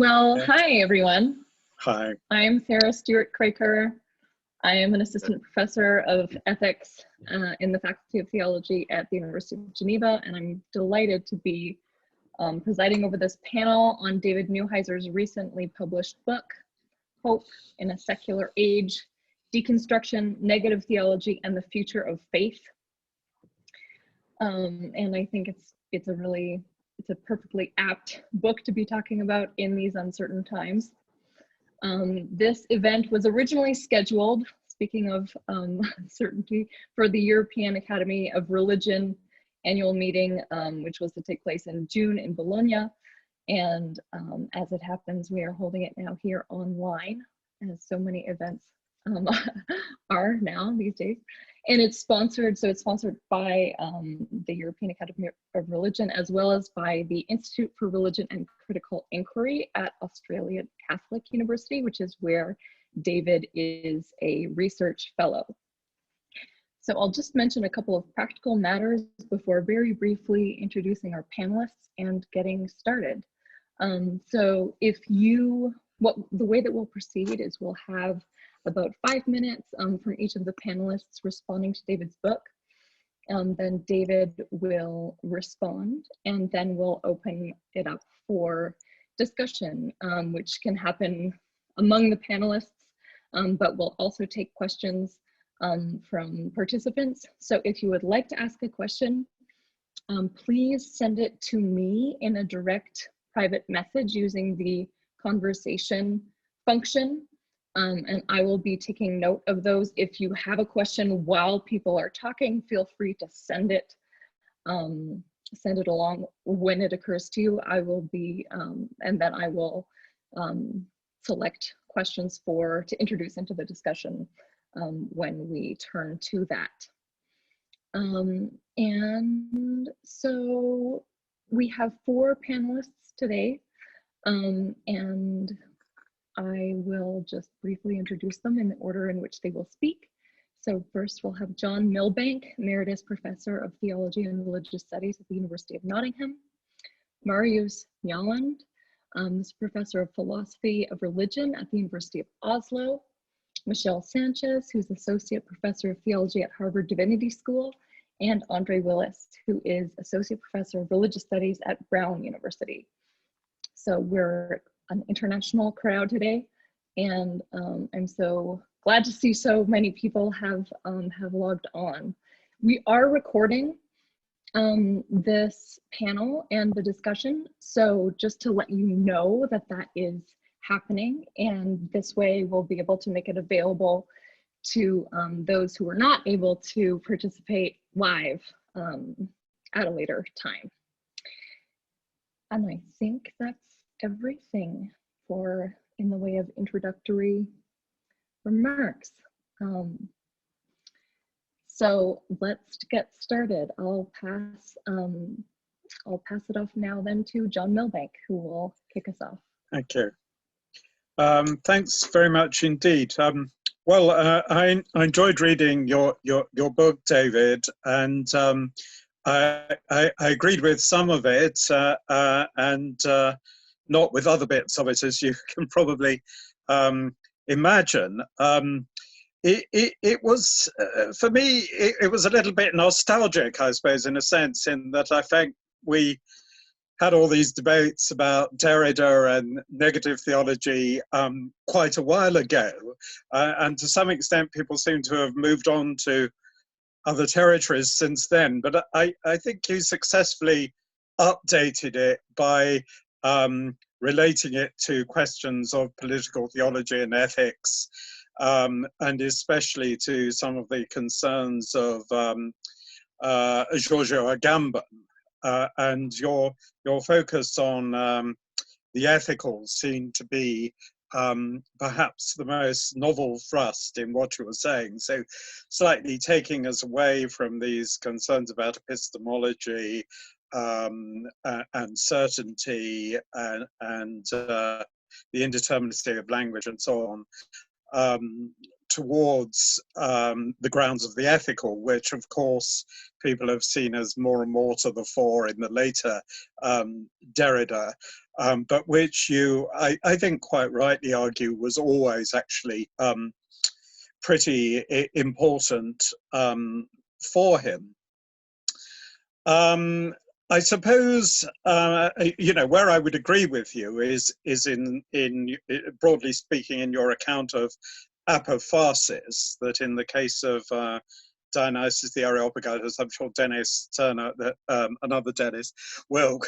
Well, hi everyone. Hi. I'm Sarah Stewart Craker. I am an assistant professor of ethics in the Faculty of Theology at the University of Geneva, and I'm delighted to be presiding over this panel on David Newheiser's recently published book, Hope in a Secular Age, Deconstruction, Negative Theology, and the Future of Faith. And I think it's a perfectly apt book to be talking about in these uncertain times. This event was originally scheduled, speaking of certainty, for the European Academy of Religion annual meeting, which was to take place in June in Bologna. And as it happens, we are holding it now here online, as so many events are now these days. And it's sponsored by the European Academy of Religion, as well as by the Institute for Religion and Critical Inquiry at Australian Catholic University, which is where David is a research fellow. So I'll just mention a couple of practical matters before very briefly introducing our panelists and getting started. So the way that we'll proceed is we'll have about 5 minutes from each of the panelists responding to David's book. Then David will respond, and then we'll open it up for discussion, which can happen among the panelists, but we'll also take questions from participants. So if you would like to ask a question, please send it to me in a direct private message using the conversation function. And I will be taking note of those. If you have a question while people are talking, feel free to send it along when it occurs to you. I will be, and then I will select questions to introduce into the discussion when we turn to that. And so we have 4 panelists today, and I will just briefly introduce them in the order in which they will speak. So first we'll have John Milbank, Emeritus Professor of Theology and Religious Studies at the University of Nottingham. Marius Nyaland is Professor of Philosophy of Religion at the University of Oslo. Michelle Sanchez, who's Associate Professor of Theology at Harvard Divinity School. And Andre Willis, who is Associate Professor of Religious Studies at Brown University. So we're an international crowd today, and I'm so glad to see so many people have logged on. We are recording this panel and the discussion, so just to let you know that is happening, and this way we'll be able to make it available to those who are not able to participate live at a later time. And I think that's everything in the way of introductory remarks. So let's get started. I'll pass it off now then to John Milbank, who will kick us off. Thank you. Thanks very much indeed. I enjoyed reading your book, David, and I agreed with some of it, and not with other bits of it, as you can probably imagine. It was, for me, it was a little bit nostalgic, I suppose, in a sense, in that I think we had all these debates about Derrida and negative theology quite a while ago. And to some extent, people seem to have moved on to other territories since then. But I think you successfully updated it by relating it to questions of political theology and ethics, and especially to some of the concerns of Giorgio Agamben. And your focus on the ethical seemed to be perhaps the most novel thrust in what you were saying. So slightly taking us away from these concerns about epistemology and certainty and the indeterminacy of language and so on, towards the grounds of the ethical, which of course people have seen as more and more to the fore in the later Derrida, but which I think quite rightly argue was always actually pretty important for him. I suppose where I would agree with you is in broadly speaking in your account of apophasis, that in the case of Dionysus the Areopagus, I'm sure Dennis Turner, another Dennis, will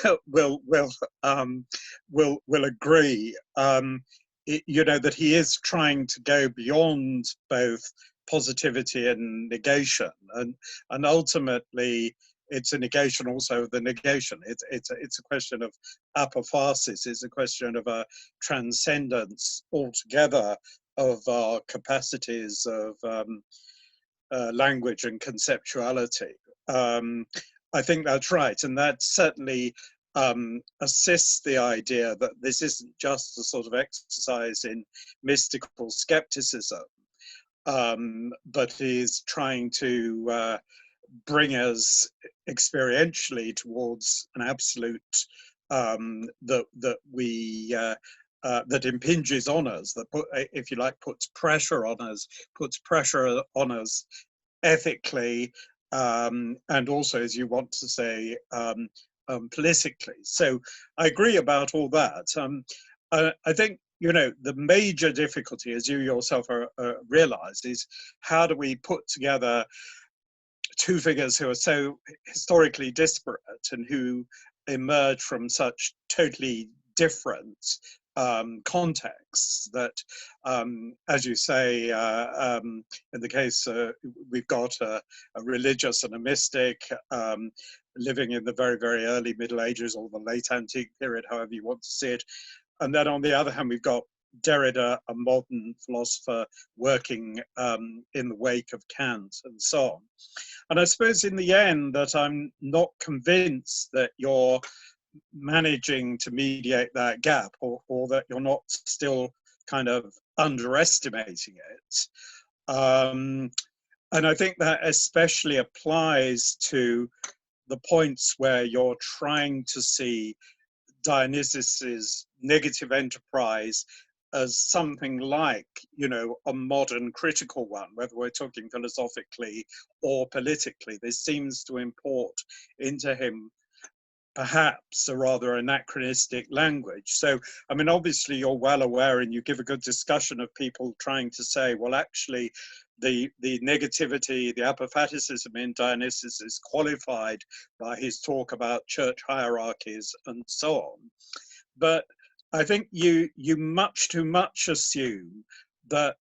agree. That he is trying to go beyond both positivity and negation, and ultimately it's a negation also of the negation. It's a question of apophasis. It's a question of a transcendence altogether of our capacities of language and conceptuality. I think that's right, and that certainly assists the idea that this isn't just a sort of exercise in mystical skepticism, but is trying to bring us experientially towards an absolute that impinges on us, that if you like, puts pressure on us ethically, and also, as you want to say, politically. So I agree about all that. I think the major difficulty, as you yourself realize, is how do we put together two figures who are so historically disparate and who emerge from such totally different contexts that, as you say, in the case, we've got a religious and a mystic living in the very, very early Middle Ages or the late Antique period, however you want to see it. And then on the other hand, we've got Derrida, a modern philosopher working in the wake of Kant and so on. And I suppose in the end that I'm not convinced that you're managing to mediate that gap, or that you're not still kind of underestimating it. And I think that especially applies to the points where you're trying to see Dionysus's negative enterprise as something like, a modern critical one, whether we're talking philosophically or politically. This seems to import into him perhaps a rather anachronistic language. So, I mean, obviously you're well aware, and you give a good discussion of people trying to say, well, actually, the negativity, the apophaticism in Dionysus is qualified by his talk about church hierarchies and so on. But I think you much too much assume that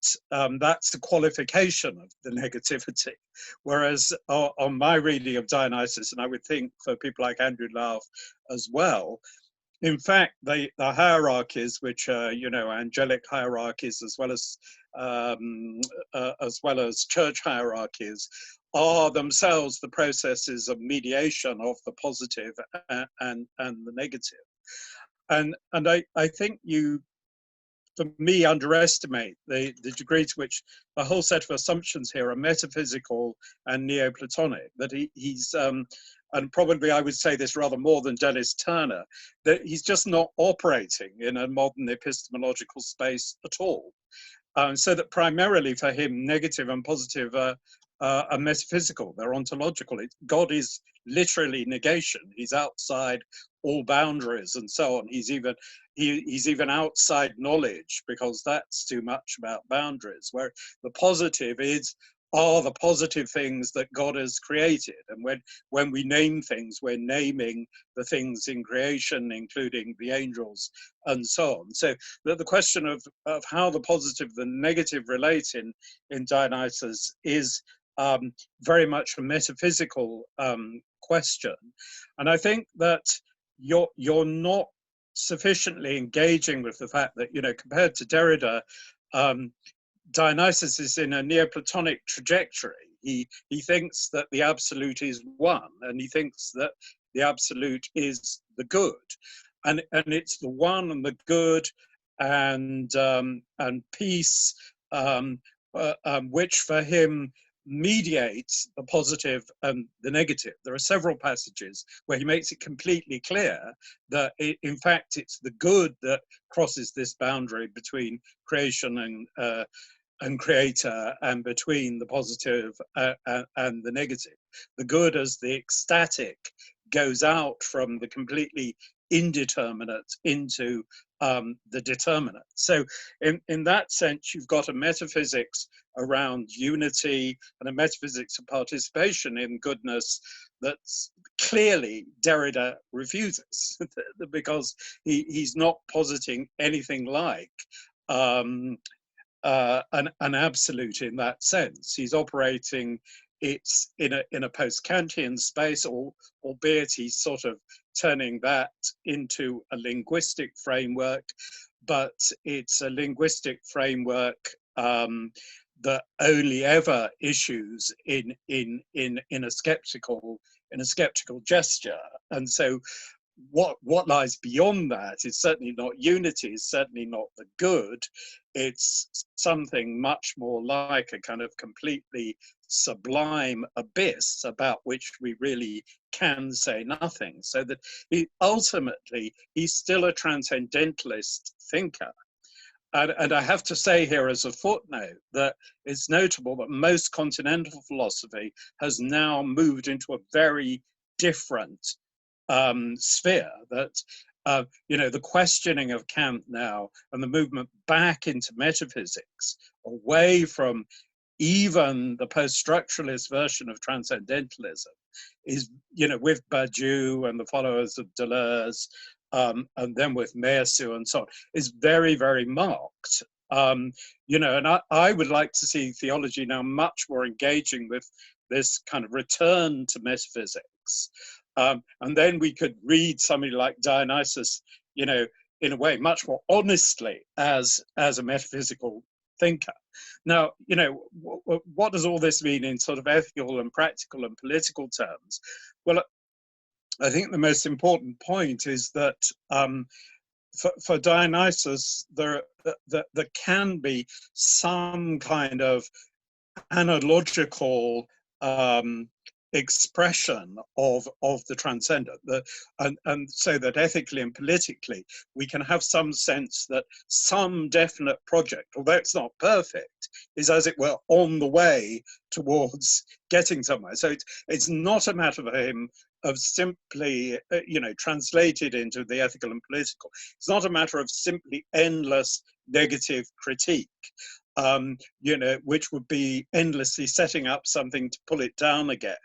that's a qualification of the negativity. Whereas on my reading of Dionysus, and I would think for people like Andrew Louth as well, in fact, the hierarchies, which are, angelic hierarchies as well as church hierarchies, are themselves the processes of mediation of the positive and the negative. And I think you, for me, underestimate the degree to which the whole set of assumptions here are metaphysical and Neoplatonic, that he's, and probably I would say this rather more than Dennis Turner, that he's just not operating in a modern epistemological space at all. So that primarily for him, negative and positive are metaphysical, they're ontological. God is literally negation. He's outside all boundaries and so on. He's even outside knowledge, because that's too much about boundaries, where the positive are the positive things that God has created. And when we name things, we're naming the things in creation, including the angels and so on. So the question of how the positive and negative relate in Dionysus is very much a metaphysical question. And I think that you're not sufficiently engaging with the fact that, compared to Derrida, Dionysus is in a Neoplatonic trajectory. He thinks that the absolute is one, and he thinks that the absolute is the good, and it's the one and the good and peace which for him mediates the positive and the negative. There are several passages where he makes it completely clear that in fact it's the good that crosses this boundary between creation and creator, and between the positive and the negative. The good as the ecstatic goes out from the completely indeterminate into the determinate. So in that sense, you've got a metaphysics around unity and a metaphysics of participation in goodness that's clearly Derrida refuses, because he's not positing anything like an absolute in that sense. He's operating it's in a post-Kantian space, albeit he's sort of turning that into a linguistic framework, but it's a linguistic framework that only ever issues in a skeptical gesture. And so what lies beyond that is certainly not unity, is certainly not the good. It's something much more like a kind of completely sublime abyss about which we really can say nothing. So that ultimately he's still a transcendentalist thinker. And I have to say here as a footnote that it's notable that most continental philosophy has now moved into a very different sphere, that the questioning of Kant now and the movement back into metaphysics, away from even the post-structuralist version of transcendentalism, is, with Badiou and the followers of Deleuze, and then with Meillassoux and so on, is very, very marked. And I would like to see theology now much more engaging with this kind of return to metaphysics. And then we could read somebody like Dionysus, in a way much more honestly as a metaphysical thinker. Now, what does all this mean in sort of ethical and practical and political terms? Well, I think the most important point is that for Dionysus, there can be some kind of analogical expression of the transcendent, and so that ethically and politically we can have some sense that some definite project, although it's not perfect, is, as it were, on the way towards getting somewhere. So it's not a matter for him of simply translated into the ethical and political. It's not a matter of simply endless negative critique, which would be endlessly setting up something to pull it down again.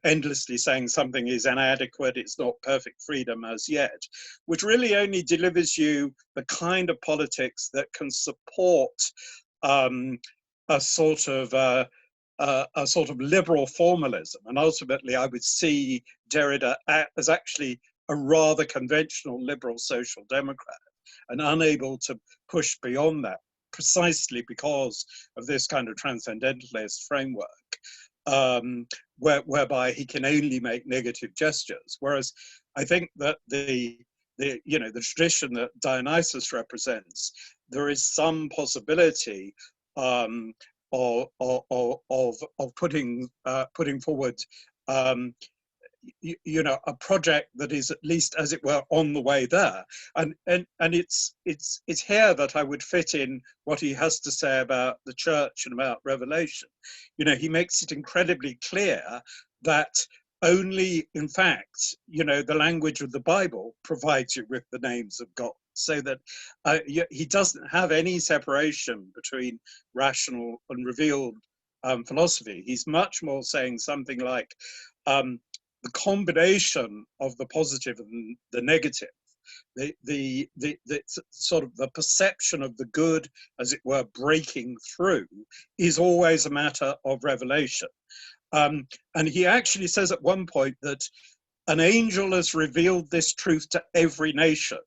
Endlessly saying something is inadequate, it's not perfect freedom as yet, which really only delivers you the kind of politics that can support a sort of liberal formalism. And ultimately, I would see Derrida as actually a rather conventional liberal social democrat, and unable to push beyond that, precisely because of this kind of transcendentalist framework. Whereby he can only make negative gestures, whereas I think that the tradition that Dionysus represents, there is some possibility of putting forward a project that is at least, as it were, on the way there, and it's here that I would fit in what he has to say about the church and about Revelation. He makes it incredibly clear that only, in fact, the language of the Bible provides you with the names of God, so that he doesn't have any separation between rational and revealed philosophy. He's much more saying something like, the combination of the positive and the negative, the sort of the perception of the good, as it were, breaking through, is always a matter of revelation. And he actually says at one point that an angel has revealed this truth to every nation,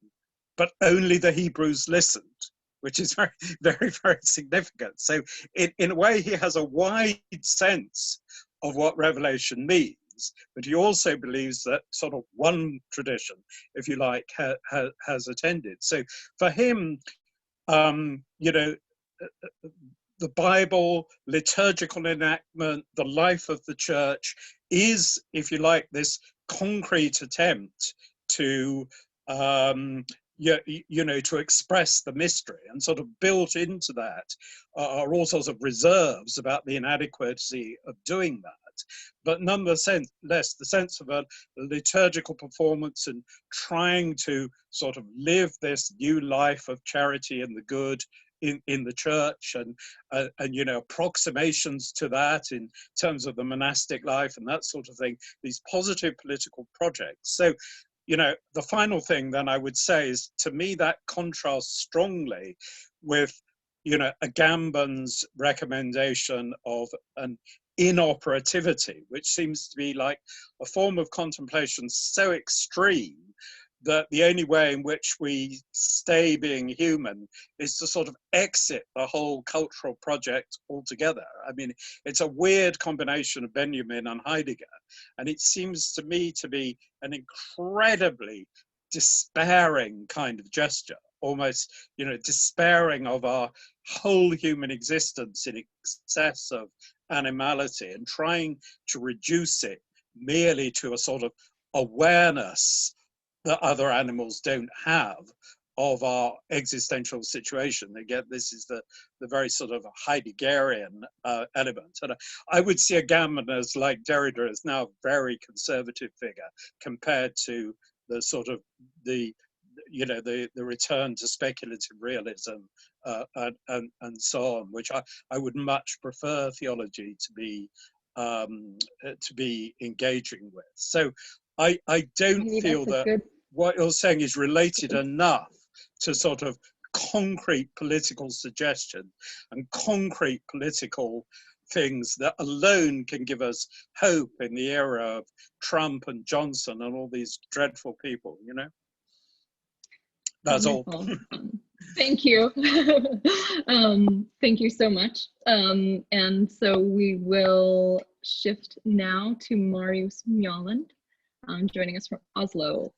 but only the Hebrews listened, which is very, very, very significant. So in a way, he has a wide sense of what revelation means. But he also believes that sort of one tradition, if you like, has attended. So for him, the Bible, liturgical enactment, the life of the church is, if you like, this concrete attempt to to express the mystery, and sort of built into that are all sorts of reserves about the inadequacy of doing that. But nonetheless, the sense of a liturgical performance and trying to sort of live this new life of charity and the good in the church, and approximations to that in terms of the monastic life and that sort of thing, these positive political projects. So, the final thing then I would say is, to me, that contrasts strongly with, Agamben's recommendation of an inoperativity, which seems to be like a form of contemplation so extreme that the only way in which we stay being human is to sort of exit the whole cultural project altogether. I mean, it's a weird combination of Benjamin and Heidegger, and it seems to me to be an incredibly despairing kind of gesture, almost, despairing of our whole human existence in excess of animality, and trying to reduce it merely to a sort of awareness that other animals don't have of our existential situation. Again, this is the very sort of Heideggerian element. And I would see Agamben as, like Derrida, as now a very conservative figure compared to the sort of the return to speculative realism and so on, which I would much prefer theology to be engaging with. So I don't feel that what you're saying is related enough to sort of concrete political suggestion and concrete political things that alone can give us hope in the era of Trump and Johnson and all these dreadful people, That's Wonderful. all. Thank you. Thank you so much. And so we will shift now to Marius Mjaaland, joining us from Oslo.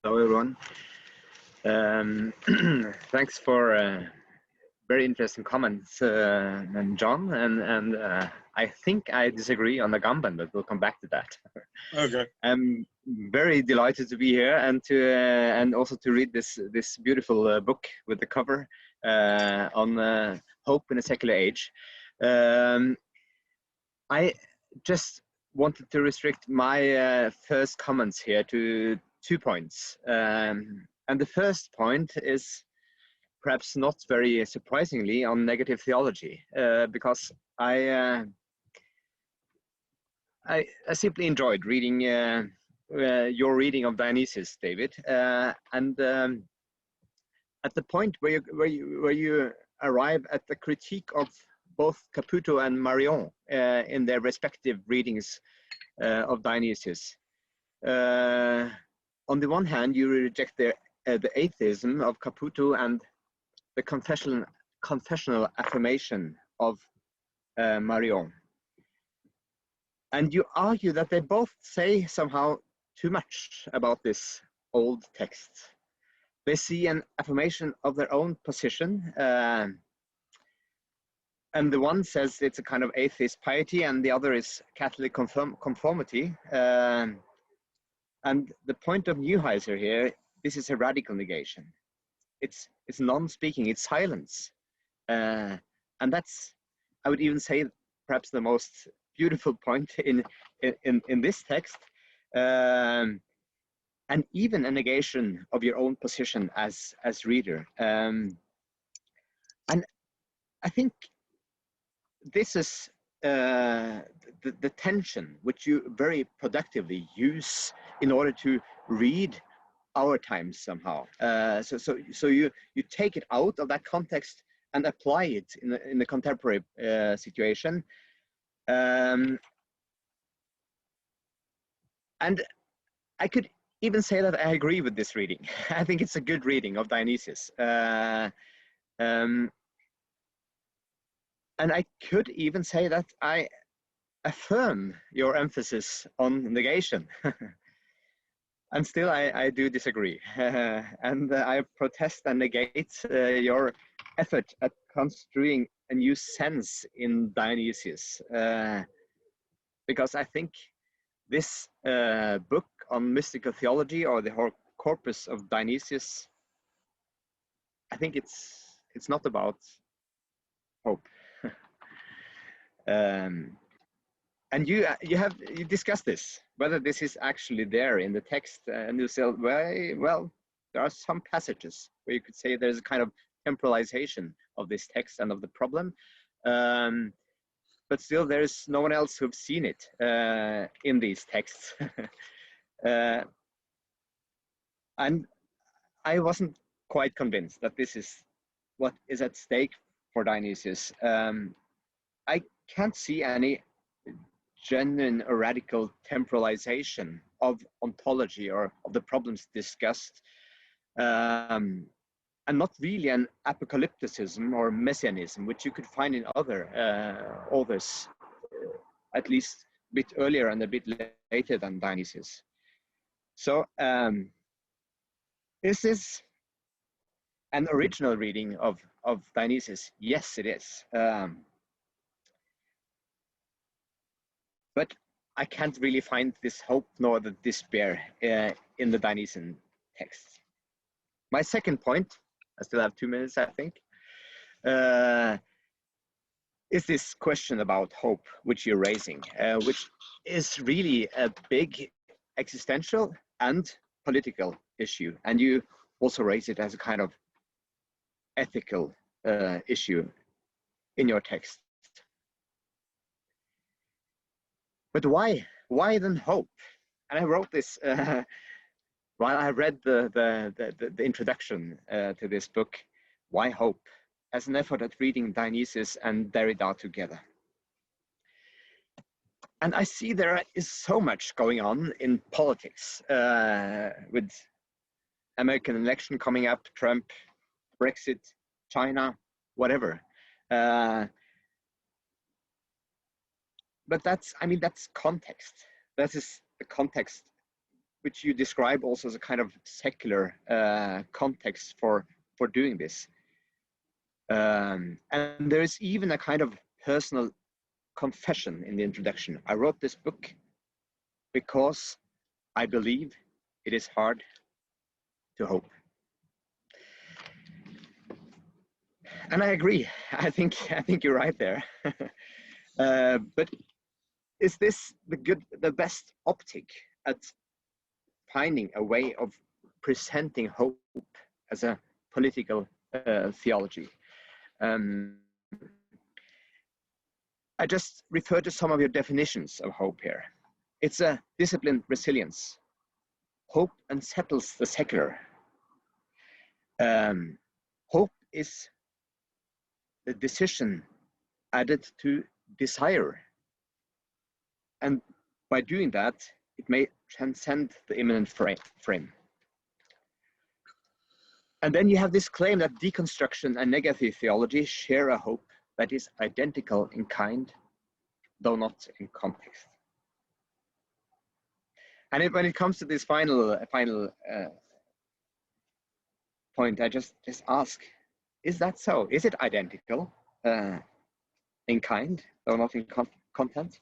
Hello, everyone. Thanks for very interesting comments, and John. And I think I disagree on Agamben, but we'll come back to that. Okay. I'm very delighted to be here and also to read this beautiful book with the cover on hope in a secular age. I just wanted to restrict my first comments here to 2 points. And the first point is perhaps not very surprisingly on negative theology, because I simply enjoyed reading your reading of Dionysius, David, and at the point where you arrive at the critique of both Caputo and Marion in their respective readings of Dionysius. On the one hand, you reject the atheism of Caputo and the confessional affirmation of Marion. And you argue that they both say somehow too much about this old text. They see an affirmation of their own position, and the one says it's a kind of atheist piety, and the other is Catholic conformity. And the point of Newheiser here, this is a radical negation. It's non-speaking, it's silence. And that's, I would even say, perhaps the most beautiful point in this text. And even a negation of your own position as reader. And I think this is the tension which you very productively use in order to read our times somehow. So you take it out of that context and apply it in the contemporary situation. And I could even say that I agree with this reading. I think it's a good reading of Dionysius. And I could even say that I affirm your emphasis on negation. And still I do disagree. And I protest and negate your effort at construing a new sense in Dionysius, because I think this book on mystical theology, or the whole corpus of Dionysius, I think it's not about hope. And you discussed this, whether this is actually there in the text, and you said, well, there are some passages where you could say there's a kind of temporalization of this text and of the problem, but still there's no one else who've seen it in these texts. And I wasn't quite convinced that this is what is at stake for Dionysius. I can't see any genuine or radical temporalization of ontology or of the problems discussed, and not really an apocalypticism or messianism, which you could find in other authors, at least a bit earlier and a bit later than Dionysius. So is this an original reading of Dionysius? Yes, it is. But I can't really find this hope nor the despair in the Dionysian text. My second point, I still have 2 minutes, I think, is this question about hope, which you're raising, which is really a big existential and political issue. And you also raise it as a kind of ethical issue in your text. But why then hope? And I wrote this while I read the introduction to this book, Why Hope? As an effort at reading Dionysius and Derrida together. And I see there is so much going on in politics, with American election coming up, Trump, Brexit, China, whatever. But that's context. That is the context which you describe also as a kind of secular context for doing this. And there is even a kind of personal confession in the introduction. I wrote this book because I believe it is hard to hope. And I agree. I think you're right there. But is this the best optic at finding a way of presenting hope as a political theology? I just refer to some of your definitions of hope here. It's a disciplined resilience. Hope unsettles the secular. Hope is the decision added to desire. And by doing that, it may transcend the immanent frame. And then you have this claim that deconstruction and negative theology share a hope that is identical in kind, though not in context. And when it comes to this final point, I just ask, is that so? Is it identical in kind, though not in content?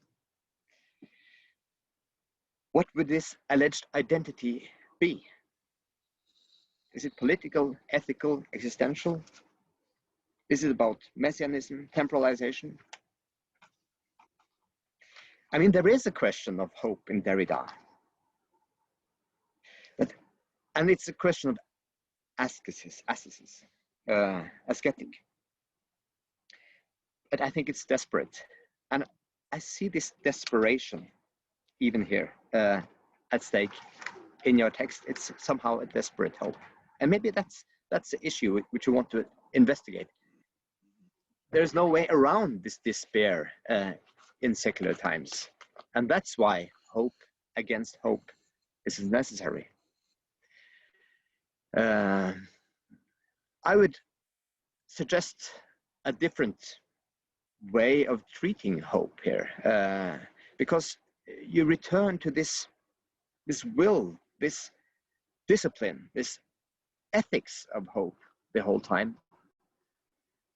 What would this alleged identity be? Is it political, ethical, existential? Is it about messianism, temporalization? I mean, there is a question of hope in Derrida. And it's a question of ascetic. But I think it's desperate. And I see this desperation even here at stake in your text. It's somehow a desperate hope. And maybe that's the issue which you want to investigate. There's no way around this despair in secular times. And that's why hope against hope is necessary. I would suggest a different way of treating hope here, because you return to this will, this discipline, this ethics of hope the whole time.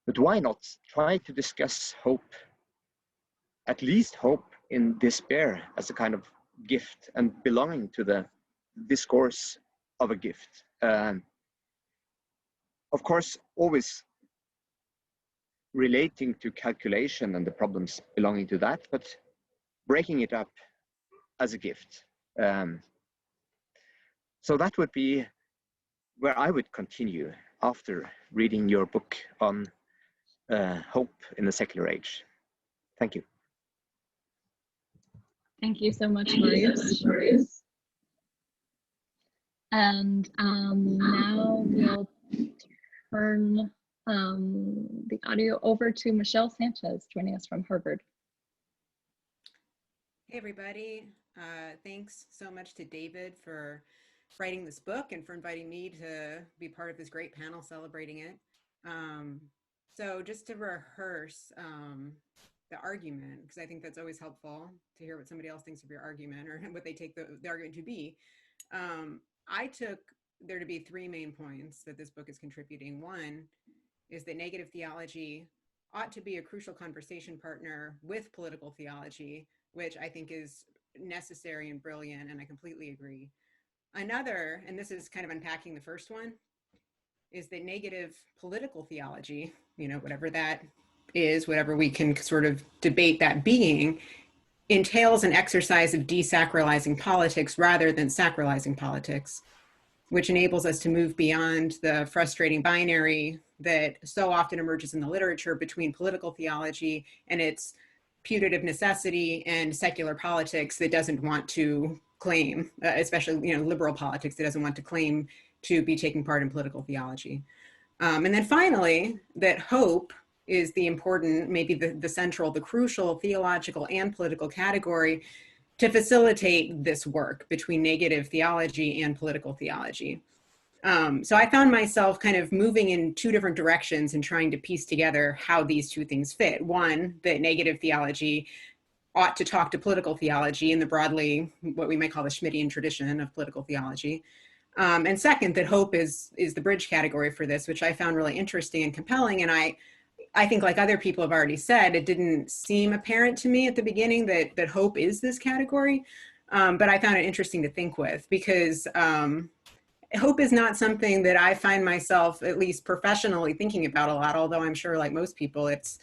But why not try to discuss hope, at least hope in despair, as a kind of gift and belonging to the discourse of a gift. Of course, always relating to calculation and the problems belonging to that, but breaking it up as a gift. So that would be where I would continue after reading your book on hope in the secular age. Thank you. Thank you so much, Marius. And now we'll turn the audio over to Michelle Sanchez, joining us from Harvard. Hey, everybody. Thanks so much to David for writing this book and for inviting me to be part of this great panel celebrating it. So just to rehearse the argument, because I think that's always helpful to hear what somebody else thinks of your argument or what they take the argument to be. I took there to be three main points that this book is contributing. One is that negative theology ought to be a crucial conversation partner with political theology, which I think is necessary and brilliant, and I completely agree. Another, and this is kind of unpacking the first one, is that negative political theology, whatever that is, whatever we can sort of debate that being, entails an exercise of desacralizing politics rather than sacralizing politics, which enables us to move beyond the frustrating binary that so often emerges in the literature between political theology and its putative necessity and secular politics that doesn't want to claim, especially liberal politics that doesn't want to claim to be taking part in political theology. And then finally, that hope is the important, maybe the central, the crucial theological and political category to facilitate this work between negative theology and political theology. So I found myself kind of moving in two different directions and trying to piece together how these two things fit. One, that negative theology ought to talk to political theology in the broadly, what we might call the Schmittian tradition of political theology. And second, that hope is the bridge category for this, which I found really interesting and compelling. And I think, like other people have already said, it didn't seem apparent to me at the beginning that hope is this category, but I found it interesting to think with, because hope is not something that I find myself, at least professionally, thinking about a lot, although I'm sure, like most people, it's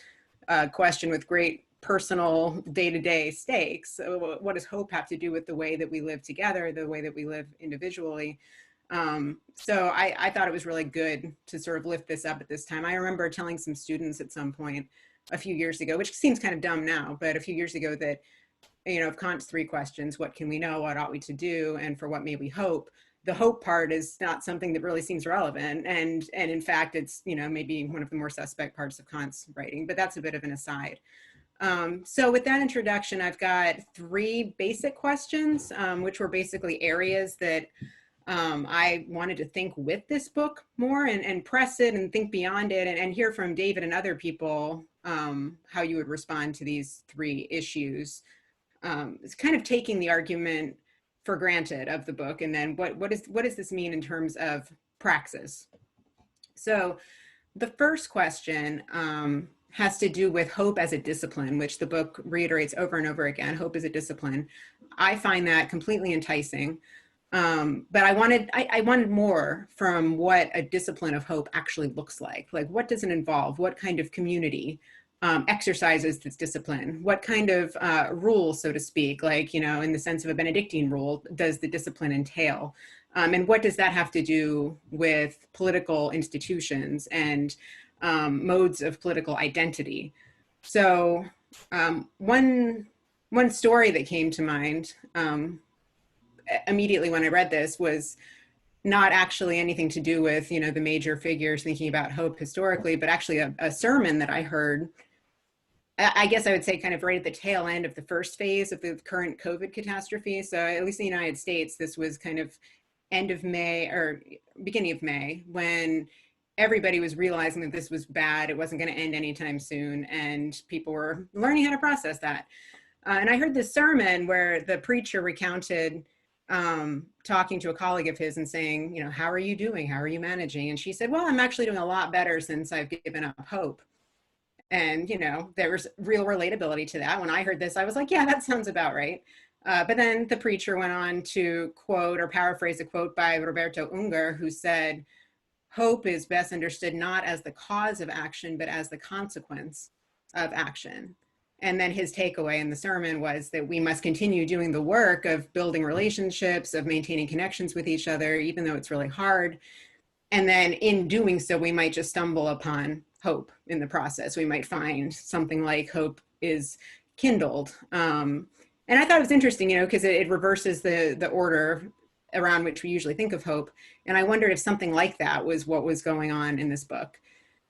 a question with great personal day-to-day stakes. So what does hope have to do with the way that we live together, the way that we live individually? So I thought it was really good to sort of lift this up at this time. I remember telling some students at some point a few years ago, which seems kind of dumb now, but a few years ago, that, of Kant's three questions, what can we know, what ought we to do, and for what may we hope? The hope part is not something that really seems relevant. And in fact, it's, maybe one of the more suspect parts of Kant's writing, but that's a bit of an aside. So with that introduction, I've got three basic questions, which were basically areas that I wanted to think with this book more and press it and think beyond it and hear from David and other people how you would respond to these three issues. It's kind of taking the argument for granted of the book, and then what does this mean in terms of praxis? So the first question has to do with hope as a discipline, which the book reiterates over and over again. Hope is a discipline. I find that completely enticing. But I wanted more from what a discipline of hope actually looks like. Like, what does it involve? What kind of community exercises this discipline? What kind of rules, so to speak, like, in the sense of a Benedictine rule, does the discipline entail? And what does that have to do with political institutions and modes of political identity? So one story that came to mind immediately when I read this was not actually anything to do with, the major figures thinking about hope historically, but actually a sermon that I heard, I guess I would say kind of right at the tail end of the first phase of the current COVID catastrophe. So at least in the United States, this was kind of end of May or beginning of May, when everybody was realizing that this was bad. It wasn't going to end anytime soon. And people were learning how to process that. And I heard this sermon where the preacher recounted talking to a colleague of his and saying, how are you doing? How are you managing? And she said, well, I'm actually doing a lot better since I've given up hope. And, you know, there was real relatability to that. When I heard this, I was like, yeah, that sounds about right. But then the preacher went on to quote or paraphrase a quote by Roberto Unger, who said, hope is best understood not as the cause of action, but as the consequence of action. And then his takeaway in the sermon was that we must continue doing the work of building relationships, of maintaining connections with each other, even though it's really hard. And then in doing so, we might just stumble upon hope in the process. We might find something like hope is kindled. And I thought it was interesting, you know, because it reverses the order around which we usually think of hope. And I wondered if something like that was what was going on in this book.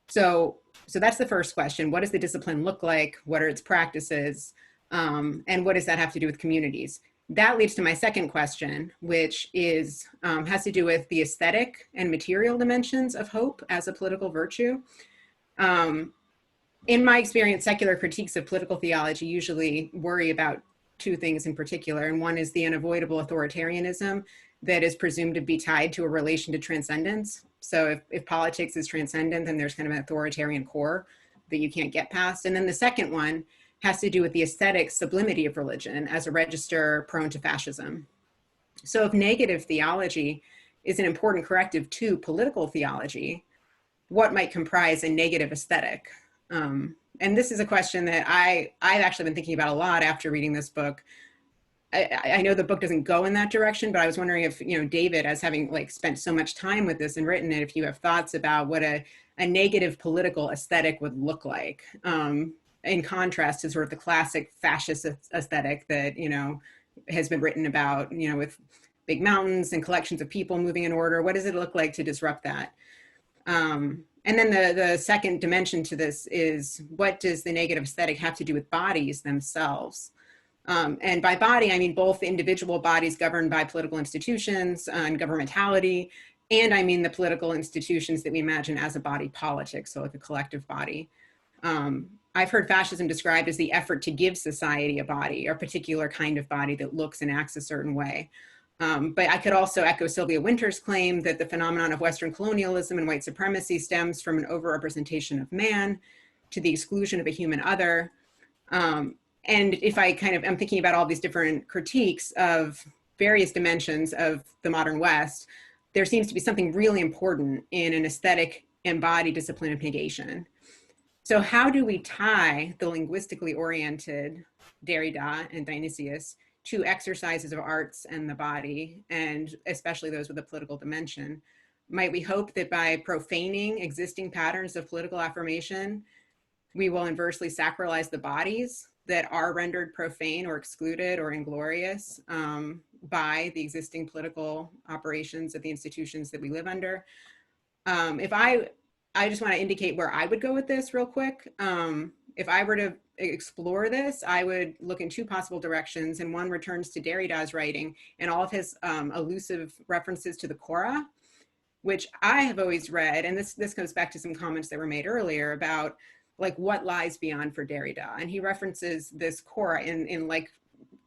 So that's the first question. What does the discipline look like? What are its practices? And what does that have to do with communities? That leads to my second question, which is has to do with the aesthetic and material dimensions of hope as a political virtue. In my experience, secular critiques of political theology usually worry about two things in particular. And one is the unavoidable authoritarianism that is presumed to be tied to a relation to transcendence. So if politics is transcendent, then there's kind of an authoritarian core that you can't get past. And then the second one has to do with the aesthetic sublimity of religion as a register prone to fascism. So if negative theology is an important corrective to political theology, what might comprise a negative aesthetic? And this is a question that I've actually been thinking about a lot after reading this book. I know the book doesn't go in that direction, but I was wondering if, you know, David, as having like spent so much time with this and written it, if you have thoughts about what a negative political aesthetic would look like, in contrast to sort of the classic fascist aesthetic that, you know, has been written about, you know, with big mountains and collections of people moving in order. What does it look like to disrupt that? And then the second dimension to this is, what does the negative aesthetic have to do with bodies themselves? And by body, I mean both individual bodies governed by political institutions and governmentality, and I mean the political institutions that we imagine as a body politic, so like a collective body. I've heard fascism described as the effort to give society a body, or a particular kind of body that looks and acts a certain way. But I could also echo Sylvia Wynter's claim that the phenomenon of Western colonialism and white supremacy stems from an overrepresentation of man to the exclusion of a human other. And if I I'm thinking about all these different critiques of various dimensions of the modern West, there seems to be something really important in an aesthetic embodied discipline of negation. So how do we tie the linguistically oriented Derrida and Dionysius to exercises of arts and the body, and especially those with a political dimension? Might we hope that by profaning existing patterns of political affirmation, we will inversely sacralize the bodies that are rendered profane or excluded or inglorious by the existing political operations of the institutions that we live under? I just want to indicate where I would go with this real quick. If I were to explore this, I would look in two possible directions, and one returns to Derrida's writing and all of his elusive references to the Cora, which I have always read, and this goes back to some comments that were made earlier about like what lies beyond for Derrida. And he references this Cora in like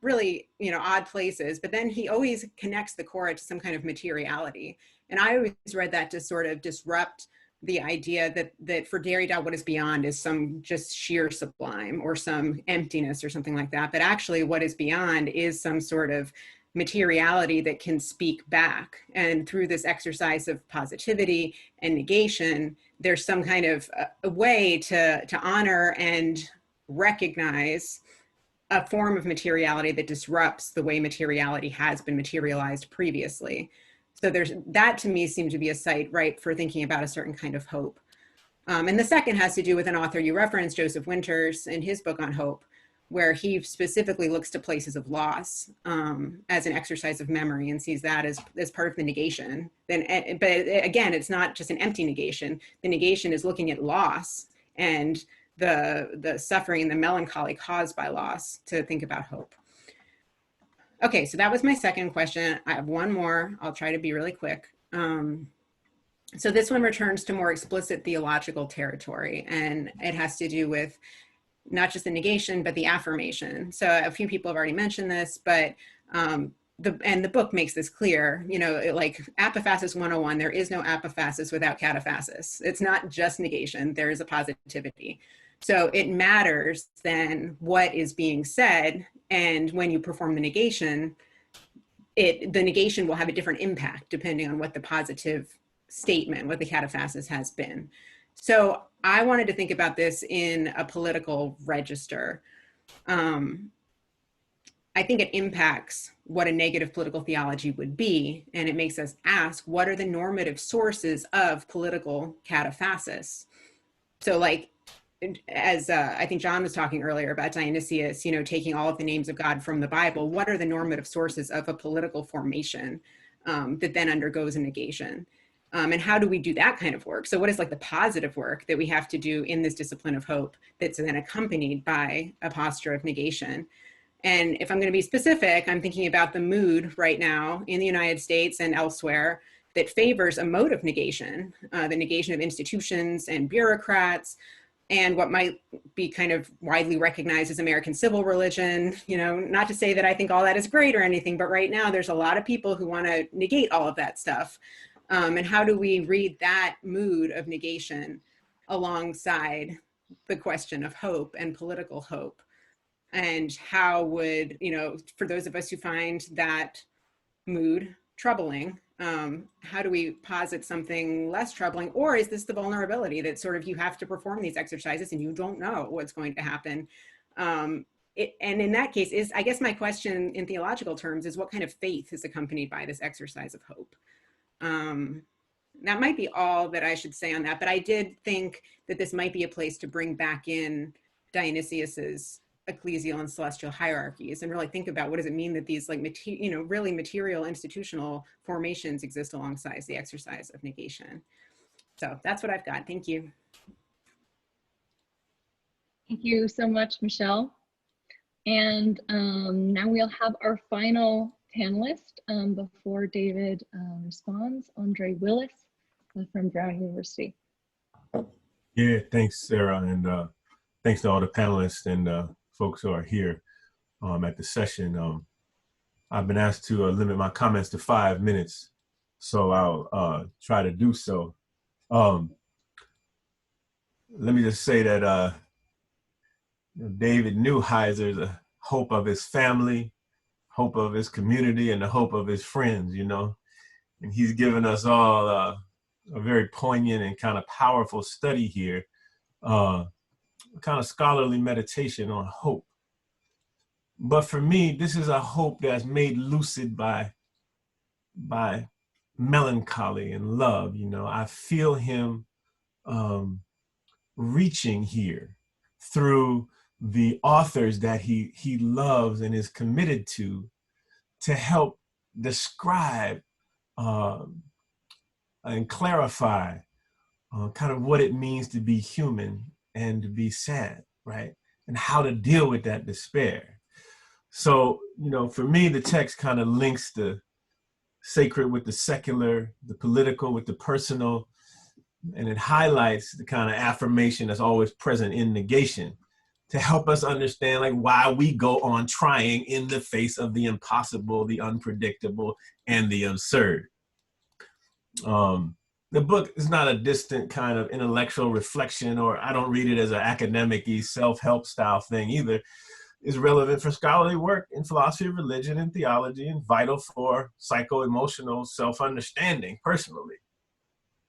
really, you know, odd places, but then he always connects the Cora to some kind of materiality. And I always read that to sort of disrupt the idea that for Derrida, what is beyond is some just sheer sublime or some emptiness or something like that. But actually what is beyond is some sort of materiality that can speak back. And through this exercise of positivity and negation, there's some kind of a way to honor and recognize a form of materiality that disrupts the way materiality has been materialized previously. So that to me seemed to be a site ripe for thinking about a certain kind of hope. And the second has to do with an author you referenced, Joseph Winters, in his book on hope, where he specifically looks to places of loss as an exercise of memory and sees that as part of the negation. But again, it's not just an empty negation. The negation is looking at loss and the suffering and the melancholy caused by loss to think about hope. Okay, so that was my second question. I have one more. I'll try to be really quick. So this one returns to more explicit theological territory, and it has to do with not just the negation, but the affirmation. So a few people have already mentioned this, but the book makes this clear, you know, like apophasis 101, there is no apophasis without cataphasis. It's not just negation, there is a positivity. So it matters then what is being said, and when you perform the negation, the negation will have a different impact depending on what the positive statement, what the cataphasis has been. So I wanted to think about this in a political register. I think it impacts what a negative political theology would be, and it makes us ask, what are the normative sources of political cataphasis? So like, as I think John was talking earlier about Dionysius, taking all of the names of God from the Bible, what are the normative sources of a political formation that then undergoes a negation? And how do we do that kind of work? So what is like the positive work that we have to do in this discipline of hope that's then accompanied by a posture of negation? And if I'm going to be specific, I'm thinking about the mood right now in the United States and elsewhere that favors a mode of negation, the negation of institutions and bureaucrats, and what might be kind of widely recognized as American civil religion. Not to say that I think all that is great or anything, but right now there's a lot of people who want to negate all of that stuff. And how do we read that mood of negation alongside the question of hope and political hope? And how would, for those of us who find that mood troubling, how do we posit something less troubling? Or is this the vulnerability that sort of you have to perform these exercises and you don't know what's going to happen? And in that case, I guess my question in theological terms is, what kind of faith is accompanied by this exercise of hope? That might be all that I should say on that, but I did think that this might be a place to bring back in Dionysius's ecclesial and celestial hierarchies and really think about what does it mean that these really material institutional formations exist alongside the exercise of negation. So that's what I've got. Thank you. Thank you so much, Michelle. And now we'll have our final panelist before David responds, Andre Willis from Brown University. Yeah, thanks, Sarah, and thanks to all the panelists and folks who are here at the session. I've been asked to limit my comments to 5 minutes, so I'll try to do so. Let me just say that David Newheiser is the hope of his family, hope of his community, and the hope of his friends, and he's given us all a very poignant and kind of powerful study here, kind of scholarly meditation on hope. But for me, this is a hope that's made lucid by melancholy and love. I feel him reaching here through the authors that he loves and is committed to help describe and clarify kind of what it means to be human and to be sad, right? And how to deal with that despair. So, for me, the text kind of links the sacred with the secular, the political with the personal, and it highlights the kind of affirmation that's always present in negation to help us understand why we go on trying in the face of the impossible, the unpredictable, and the absurd. The book is not a distant kind of intellectual reflection, or I don't read it as an academic-y self-help style thing either. It's relevant for scholarly work in philosophy of religion and theology, and vital for psycho-emotional self-understanding personally.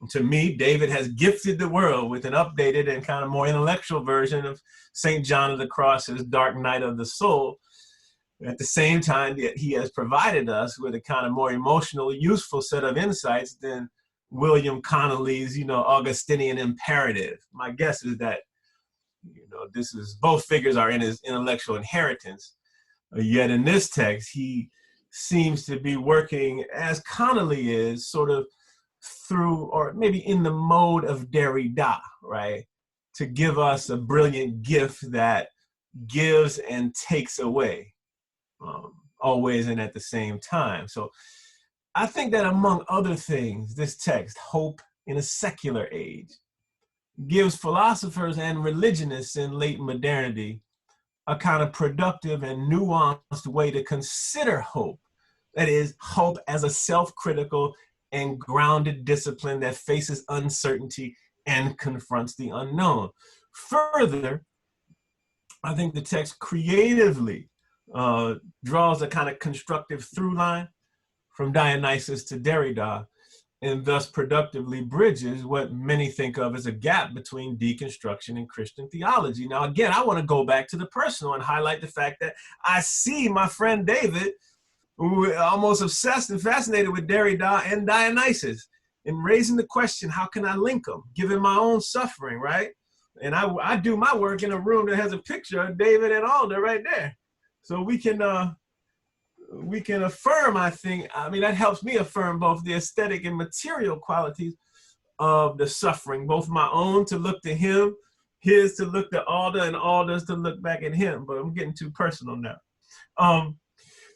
And to me, David has gifted the world with an updated and kind of more intellectual version of St. John of the Cross's Dark Night of the Soul. At the same time, he has provided us with a kind of more emotionally useful set of insights than William Connolly's, Augustinian imperative. My guess is that, both figures are in his intellectual inheritance. Yet in this text, he seems to be working as Connolly is, sort of through, or maybe in the mode of Derrida, right? To give us a brilliant gift that gives and takes away, always and at the same time. So I think that among other things, this text, Hope in a Secular Age, gives philosophers and religionists in late modernity a kind of productive and nuanced way to consider hope. That is, hope as a self-critical and grounded discipline that faces uncertainty and confronts the unknown. Further, I think the text creatively draws a kind of constructive through line from Dionysus to Derrida, and thus productively bridges what many think of as a gap between deconstruction and Christian theology. Now, again, I want to go back to the personal and highlight the fact that I see my friend David, who almost obsessed and fascinated with Derrida and Dionysus, and raising the question, how can I link them, given my own suffering, right? And I do my work in a room that has a picture of David and Alda right there. So we can affirm, I think, I mean, that helps me affirm both the aesthetic and material qualities of the suffering, both my own to look to him, his to look to Alda, and Alda's to look back at him. But I'm getting too personal now.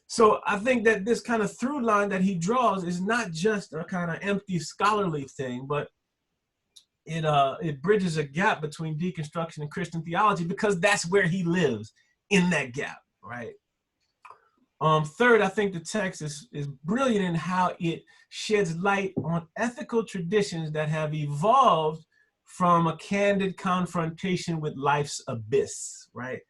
So I think that this kind of through line that he draws is not just a kind of empty scholarly thing, but it bridges a gap between deconstruction and Christian theology, because that's where he lives, in that gap, right? Third, I think the text is brilliant in how it sheds light on ethical traditions that have evolved from a candid confrontation with life's abyss, right?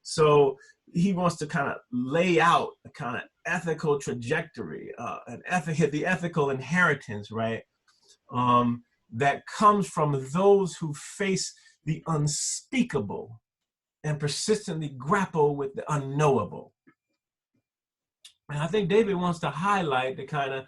So he wants to kind of lay out a kind of ethical trajectory, the ethical inheritance, right? That comes from those who face the unspeakable and persistently grapple with the unknowable. And I think David wants to highlight the kind of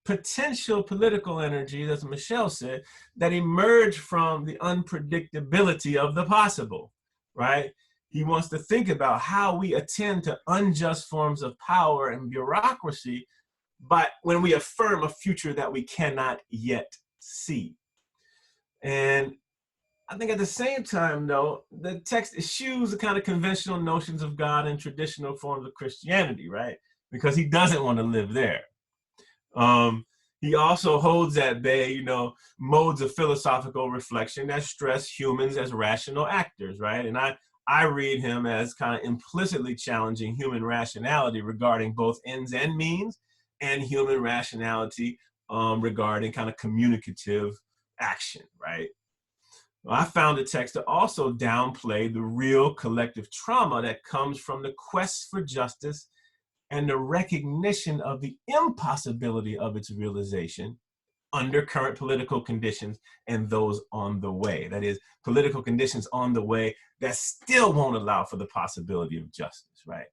potential political energies, as Michelle said, that emerge from the unpredictability of the possible, right? He wants to think about how we attend to unjust forms of power and bureaucracy, but when we affirm a future that we cannot yet see. And I think at the same time, though, the text eschews the kind of conventional notions of God and traditional forms of Christianity, right? Because he doesn't want to live there. He also holds at bay, modes of philosophical reflection that stress humans as rational actors, right? And I read him as kind of implicitly challenging human rationality regarding both ends and means, and human rationality regarding kind of communicative action, right? I found the text to also downplay the real collective trauma that comes from the quest for justice and the recognition of the impossibility of its realization under current political conditions and those on the way. That is, political conditions on the way that still won't allow for the possibility of justice, right?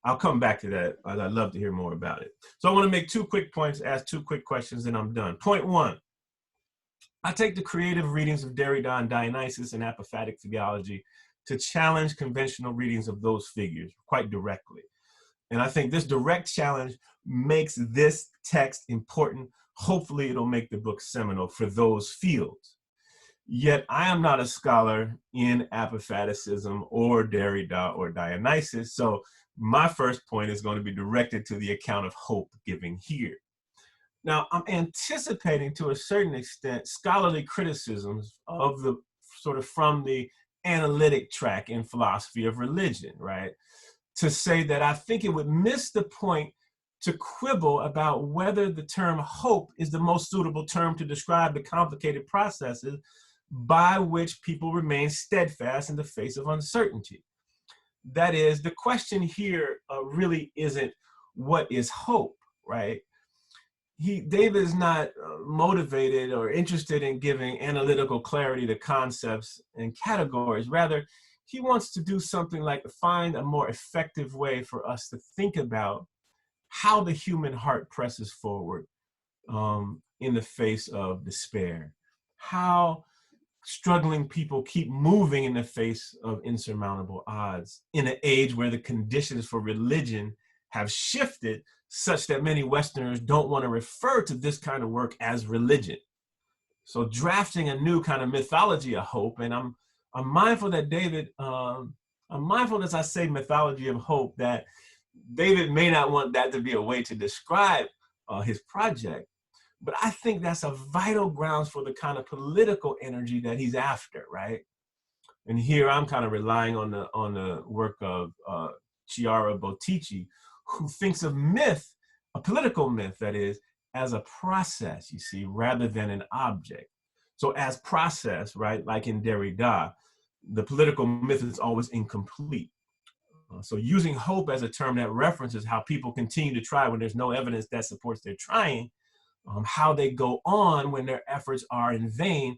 I'll come back to that. I'd love to hear more about it. So I want to make 2 quick points, ask 2 quick questions, and I'm done. Point 1, I take the creative readings of Derrida and Dionysus and apophatic theology to challenge conventional readings of those figures quite directly. And I think this direct challenge makes this text important. Hopefully it'll make the book seminal for those fields. Yet I am not a scholar in apophaticism or Derrida or Dionysus. So my first point is going to be directed to the account of hope giving here. Now, I'm anticipating to a certain extent scholarly criticisms of the sort of from the analytic track in philosophy of religion, right? To say that I think it would miss the point to quibble about whether the term hope is the most suitable term to describe the complicated processes by which people remain steadfast in the face of uncertainty. That is, the question here really isn't what is hope, right? David is not motivated or interested in giving analytical clarity to concepts and categories. Rather, he wants to do something like find a more effective way for us to think about how the human heart presses forward in the face of despair, how struggling people keep moving in the face of insurmountable odds in an age where the conditions for religion have shifted such that many Westerners don't want to refer to this kind of work as religion. So drafting a new kind of mythology of hope, and I'm mindful that David, I'm mindful as I say mythology of hope, that David may not want that to be a way to describe his project, but I think that's a vital grounds for the kind of political energy that he's after, right? And here I'm kind of relying on the work of Chiara Bottici, who thinks of myth, a political myth that is, as a process, you see, rather than an object. So as process, right, like in Derrida, the political myth is always incomplete. So using hope as a term that references how people continue to try when there's no evidence that supports their trying, how they go on when their efforts are in vain,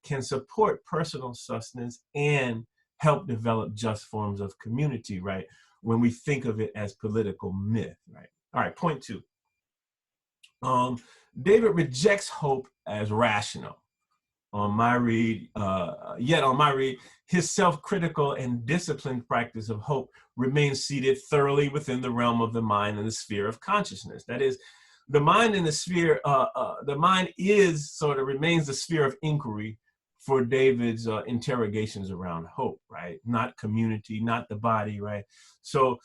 can support personal sustenance and help develop just forms of community, right? When we think of it as political myth, right? All right, point 2. David rejects hope as rational. On my read, his self-critical and disciplined practice of hope remains seated thoroughly within the realm of the mind and the sphere of consciousness. That is, the mind in the sphere, the mind remains the sphere of inquiry for David's interrogations around hope, right? Not community, not the body, right? So,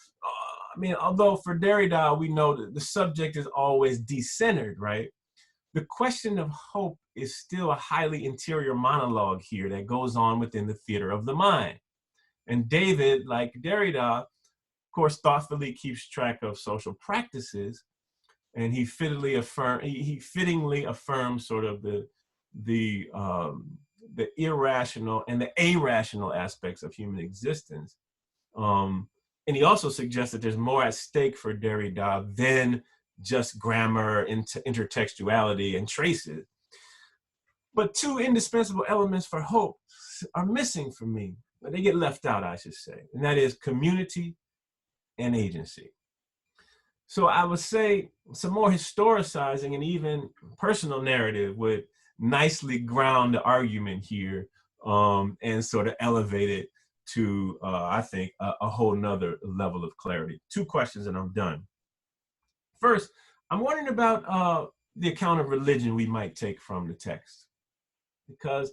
although for Derrida, we know that the subject is always decentered, right? The question of hope is still a highly interior monologue here that goes on within the theater of the mind. And David, like Derrida, of course, thoughtfully keeps track of social practices, and he fittingly affirms sort of the irrational and the irrational aspects of human existence. And he also suggests that there's more at stake for Derrida than just grammar, intertextuality, and traces. But 2 indispensable elements for hope are missing for me. They get left out, I should say, and that is community and agency. So I would say some more historicizing and even personal narrative would nicely ground the argument here and sort of elevate it to, I think, a whole nother level of clarity. 2 questions and I'm done. First, I'm wondering about the account of religion we might take from the text, because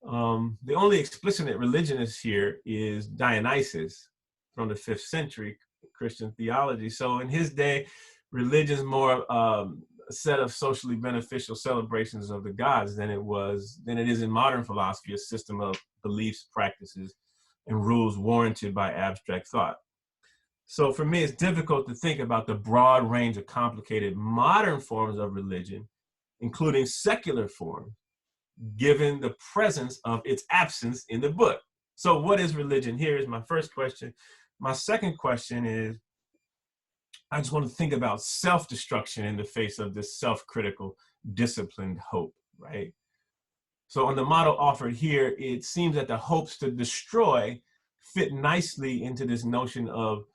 the only explicit religionist here is Dionysus from the 5th century Christian theology. So in his day, religion is more a set of socially beneficial celebrations of the gods than it is in modern philosophy, a system of beliefs, practices, and rules warranted by abstract thought. So for me, it's difficult to think about the broad range of complicated modern forms of religion, including secular forms, given the presence of its absence in the book. So what is religion? Here is my first question. My second question is, I just want to think about self-destruction in the face of this self-critical, disciplined hope, right? So on the model offered here, it seems that the hopes to destroy fit nicely into this notion of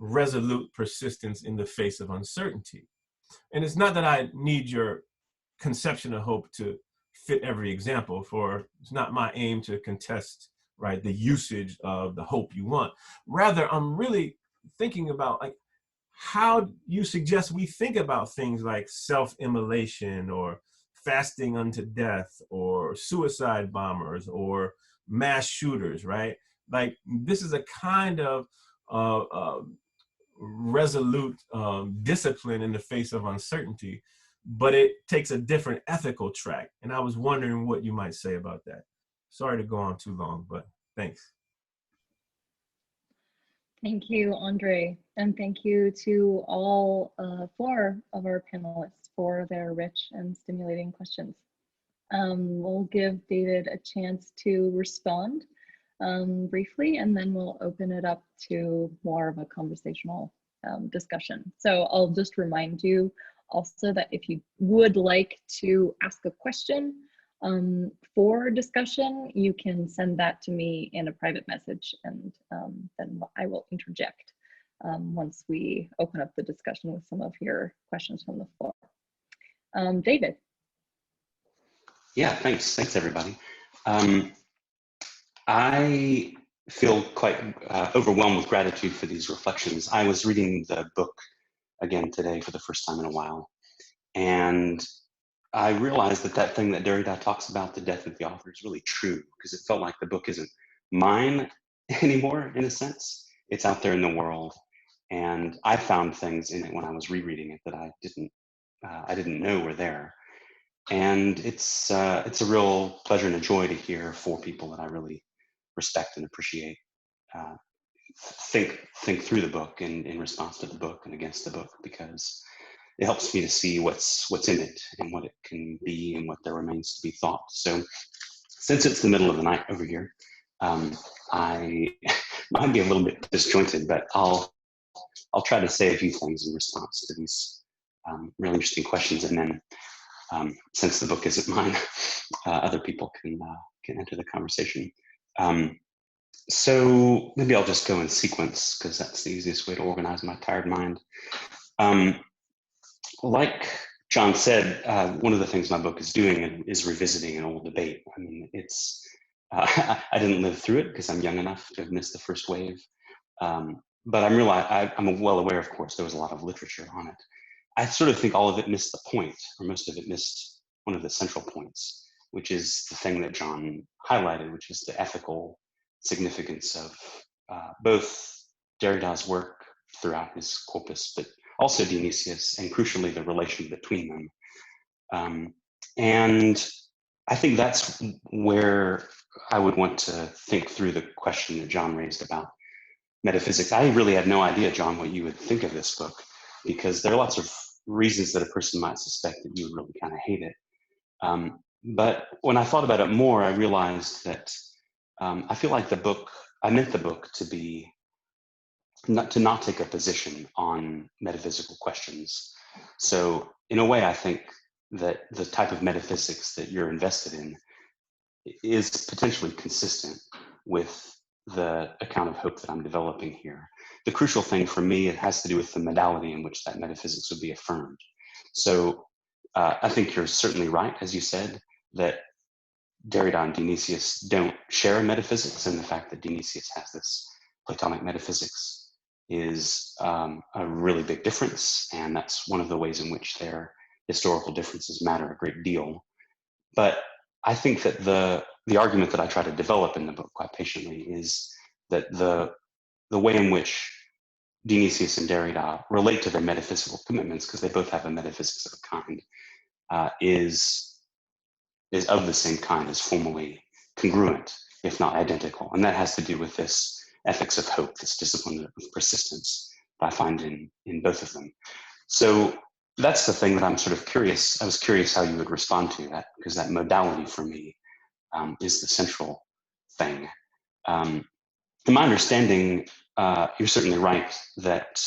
resolute persistence in the face of uncertainty. And it's not that I need your conception of hope to fit every example, for it's not my aim to contest, right, the usage of the hope you want. Rather, I'm really thinking about like how you suggest we think about things like self-immolation or fasting unto death or suicide bombers or mass shooters, right? Like this is a kind of resolute discipline in the face of uncertainty, but it takes a different ethical track. And I was wondering what you might say about that. Sorry to go on too long, but thanks. Thank you, Andre, and thank you to all 4 of our panelists for their rich and stimulating questions. We'll give David a chance to respond briefly, and then we'll open it up to more of a conversational discussion. So I'll just remind you also that if you would like to ask a question for discussion, you can send that to me in a private message, and then I will interject once we open up the discussion with some of your questions from the floor. David. Yeah, thanks everybody. I feel quite overwhelmed with gratitude for these reflections. I was reading the book again today for the first time in a while, and I realized that thing that Derrida talks about, the death of the author, is really true, because it felt like the book isn't mine anymore, in a sense. It's out there in the world, and I found things in it when I was rereading it that I didn't know were there. And it's a real pleasure and a joy to hear 4 people that I really respect and appreciate think through the book in response to the book and against the book, because it helps me to see what's in it and what it can be and what there remains to be thought. So since it's the middle of the night over here, I might be a little bit disjointed, but I'll try to say a few things in response to these really interesting questions, and then since the book isn't mine, other people can enter the conversation. So maybe I'll just go in sequence because that's the easiest way to organize my tired mind. Like John said, one of the things my book is doing is revisiting an old debate. I mean, it's I didn't live through it because I'm young enough to have missed the first wave, but I'm well aware, of course, there was a lot of literature on it. I sort of think all of it missed the point, or most of it missed one of the central points, which is the thing that John highlighted, which is the ethical significance of both Derrida's work throughout his corpus, but also Dionysius, and crucially the relation between them. And I think that's where I would want to think through the question that John raised about metaphysics. I really had no idea, John, what you would think of this book, because there are lots of reasons that a person might suspect that you would really kind of hate it. But when I thought about it more, I realized that I feel like I meant the book to be not take a position on metaphysical questions. So in a way, I think that the type of metaphysics that you're invested in is potentially consistent with the account of hope that I'm developing here. The crucial thing for me, it has to do with the modality in which that metaphysics would be affirmed. So I think you're certainly right, as you said, that Derrida and Dionysius don't share a metaphysics, and the fact that Dionysius has this Platonic metaphysics is a really big difference, and that's one of the ways in which their historical differences matter a great deal. But I think that the argument that I try to develop in the book quite patiently is that the way in which Dionysius and Derrida relate to their metaphysical commitments, because they both have a metaphysics of a kind, is of the same kind, is formally congruent, if not identical. And that has to do with this ethics of hope, this discipline of persistence that I find in both of them. So that's the thing that I'm sort of curious. I was curious how you would respond to that, because that modality for me is the central thing. In my understanding, you're certainly right that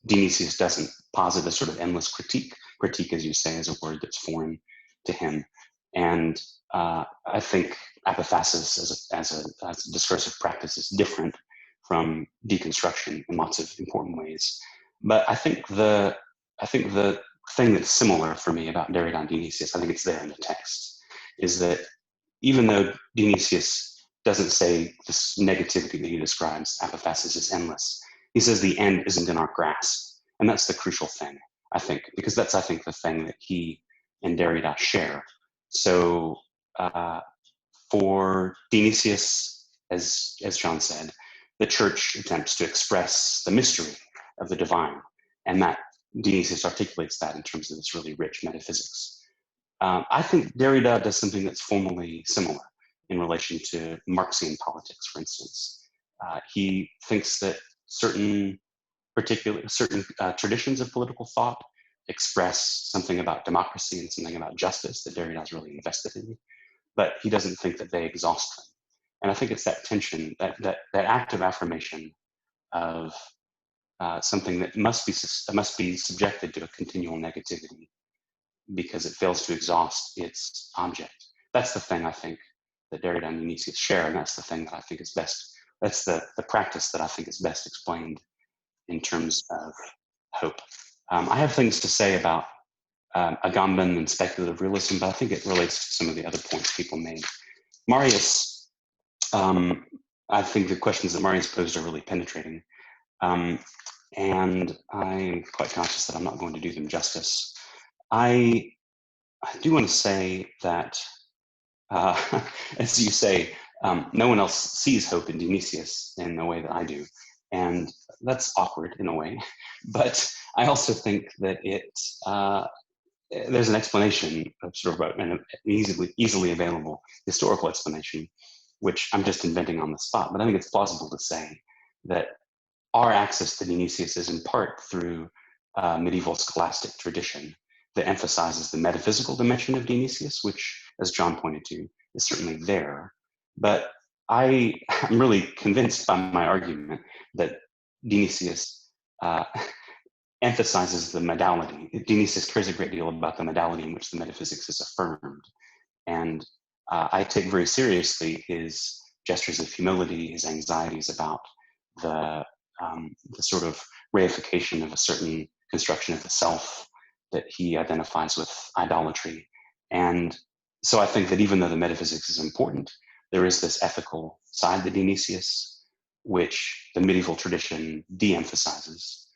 Dionysius doesn't posit a sort of endless critique. Critique, as you say, is a word that's foreign to him. And I think apophasis as a discursive practice is different from deconstruction in lots of important ways. But I think the thing that's similar for me about Derrida and Dionysius, I think it's there in the text, is that even though Dionysius doesn't say this negativity that he describes, apophasis is endless, he says the end isn't in our grasp. And that's the crucial thing, I think, because that's, I think, the thing that he and Derrida share. So for Dionysius, as John said, the church attempts to express the mystery of the divine, and that Dionysius articulates that in terms of this really rich metaphysics. I think Derrida does something that's formally similar in relation to Marxian politics, for instance. He thinks that certain traditions of political thought express something about democracy and something about justice that Derrida is really invested in, but he doesn't think that they exhaust them. And I think it's that tension, that active affirmation of something that must be subjected to a continual negativity because it fails to exhaust its object. That's the thing I think that Derrida and Dionysius share, and that's the thing that I think is best. That's the practice that I think is best explained in terms of hope. I have things to say about Agamben and speculative realism, but I think it relates to some of the other points people made. Marius, I think the questions that Marius posed are really penetrating. And I'm quite conscious that I'm not going to do them justice. I do want to say that, as you say, no one else sees hope in Dionysius in the way that I do. And that's awkward in a way. But I also think that there's an explanation of sort of an easily available historical explanation, which I'm just inventing on the spot. But I think it's plausible to say that our access to Dionysius is in part through medieval scholastic tradition that emphasizes the metaphysical dimension of Dionysius, which, as John pointed to, is certainly there. But I am really convinced by my argument that Dionysius emphasizes the modality. Dionysius cares a great deal about the modality in which the metaphysics is affirmed. And I take very seriously his gestures of humility, his anxieties about the sort of reification of a certain construction of the self that he identifies with idolatry. And so I think that even though the metaphysics is important, there is this ethical side to Dionysius, which the medieval tradition de-emphasizes.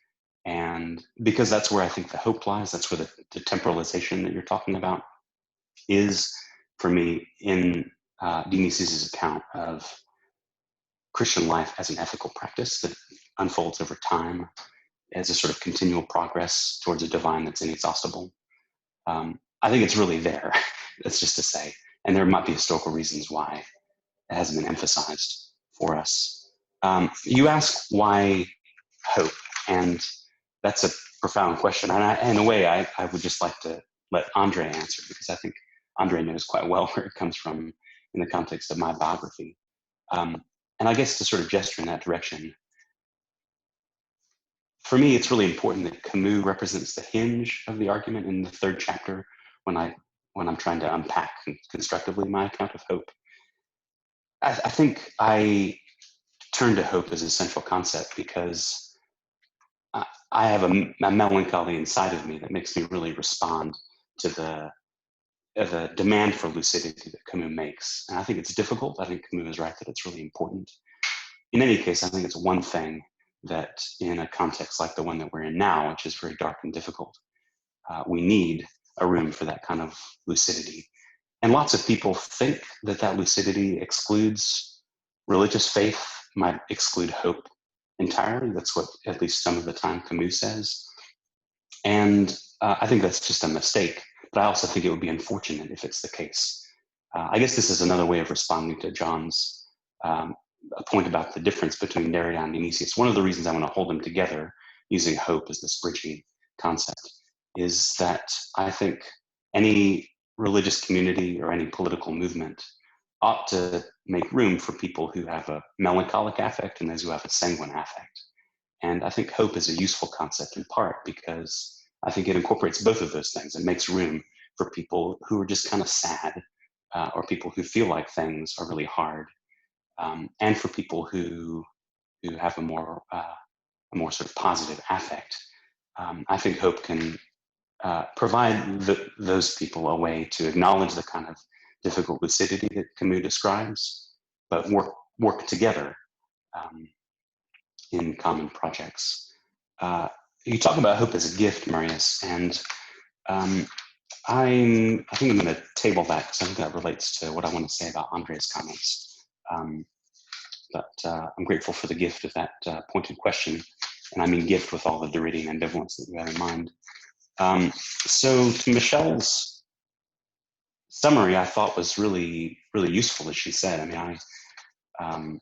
And because that's where I think the hope lies, that's where the temporalization that you're talking about is, for me, in Dionysius' account of Christian life as an ethical practice that unfolds over time as a sort of continual progress towards a divine that's inexhaustible. I think it's really there, that's just to say. And there might be historical reasons why it hasn't been emphasized for us. You ask why hope, and that's a profound question. And in a way, I would just like to let Andre answer, because I think Andre knows quite well where it comes from in the context of my biography. And I guess to sort of gesture in that direction, for me, it's really important that Camus represents the hinge of the argument in the third chapter when I'm trying to unpack constructively my account of hope. I think I turn to hope as a central concept because I have a melancholy inside of me that makes me really respond to the demand for lucidity that Camus makes. And I think it's difficult. I think Camus is right that it's really important. In any case, I think it's one thing that in a context like the one that we're in now, which is very dark and difficult, we need a room for that kind of lucidity. And lots of people think that that lucidity excludes religious faith, might exclude hope entirely. That's what at least some of the time Camus says. And I think that's just a mistake, but I also think it would be unfortunate if it's the case. I guess this is another way of responding to John's a point about the difference between Derrida and Dionysius. One of the reasons I want to hold them together using hope as this bridging concept is that I think any religious community or any political movement ought to make room for people who have a melancholic affect and those who have a sanguine affect. And I think hope is a useful concept in part because I think it incorporates both of those things. It makes room for people who are just kind of sad or people who feel like things are really hard. And for people who have a more sort of positive affect. I think hope can provide those people a way to acknowledge the kind of difficult lucidity that Camus describes, but work together in common projects. You talk about hope as a gift, Marius, and I think I'm going to table that because I think that relates to what I want to say about Andre's comments. But I'm grateful for the gift of that pointed question, and I mean gift with all the Derridian ambivalence that you have in mind. So to Michelle's summary, I thought was really, really useful, as she said. I mean,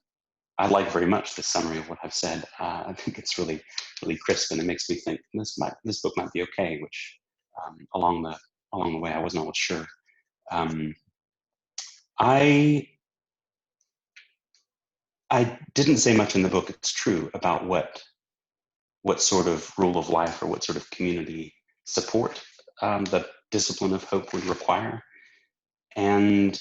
I like very much the summary of what I've said. I think it's really, really crisp, and it makes me think this book might be okay. Which along the way, I wasn't always sure. I didn't say much in the book, it's true, about what sort of rule of life or what sort of community support the discipline of hope would require. And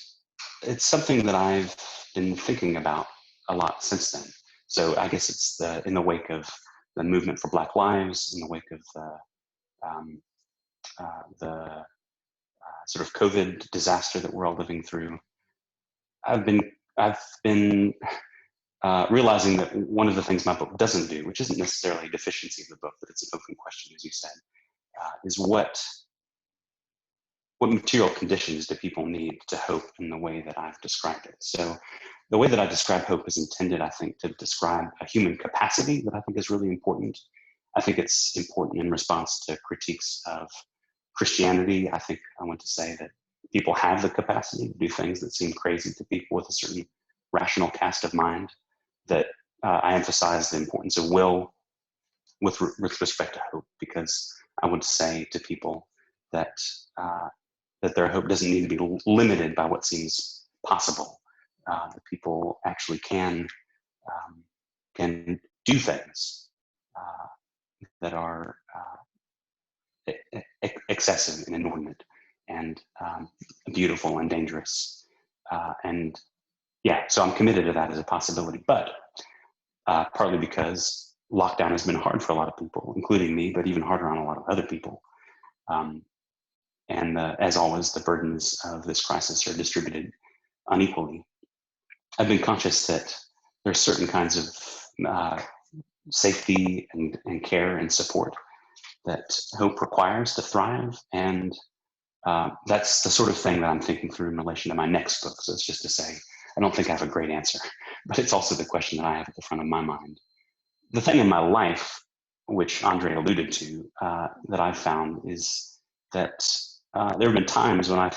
it's something that I've been thinking about a lot since then. So I guess it's in the wake of the movement for Black Lives, in the wake of the sort of COVID disaster that we're all living through. I've been realizing that one of the things my book doesn't do, which isn't necessarily a deficiency of the book, but it's an open question, as you said, is what material conditions do people need to hope in the way that I've described it? So the way that I describe hope is intended, I think, to describe a human capacity that I think is really important. I think it's important in response to critiques of Christianity. I think I want to say that people have the capacity to do things that seem crazy to people with a certain rational cast of mind, that I emphasize the importance of will, with respect to hope, because I would say to people that that their hope doesn't need to be limited by what seems possible. That people actually can do things that are excessive and inordinate and beautiful and dangerous. And yeah, so I'm committed to that as a possibility, but partly because lockdown has been hard for a lot of people, including me, but even harder on a lot of other people. And as always, the burdens of this crisis are distributed unequally. I've been conscious that there are certain kinds of safety and care and support that hope requires to thrive. And that's the sort of thing that I'm thinking through in relation to my next book. So it's just to say, I don't think I have a great answer, but it's also the question that I have at the front of my mind. The thing in my life, which Andre alluded to, that I've found is that there have been times when I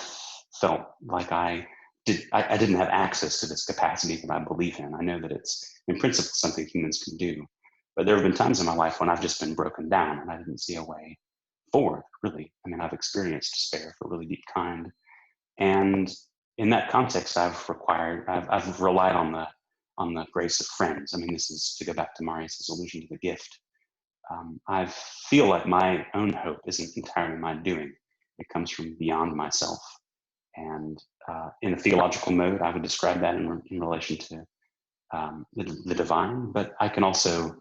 felt like I didn't have access to this capacity that I believe in. I know that it's in principle something humans can do, but there have been times in my life when I've just been broken down and I didn't see a way forward, really. I mean, I've experienced despair for really deep kind. And in that context, I've relied on the grace of friends. I mean, this is to go back to Marius's allusion to the gift. I feel like my own hope isn't entirely my doing. It comes from beyond myself. And in a theological mode, I would describe that in relation to the divine, but I can also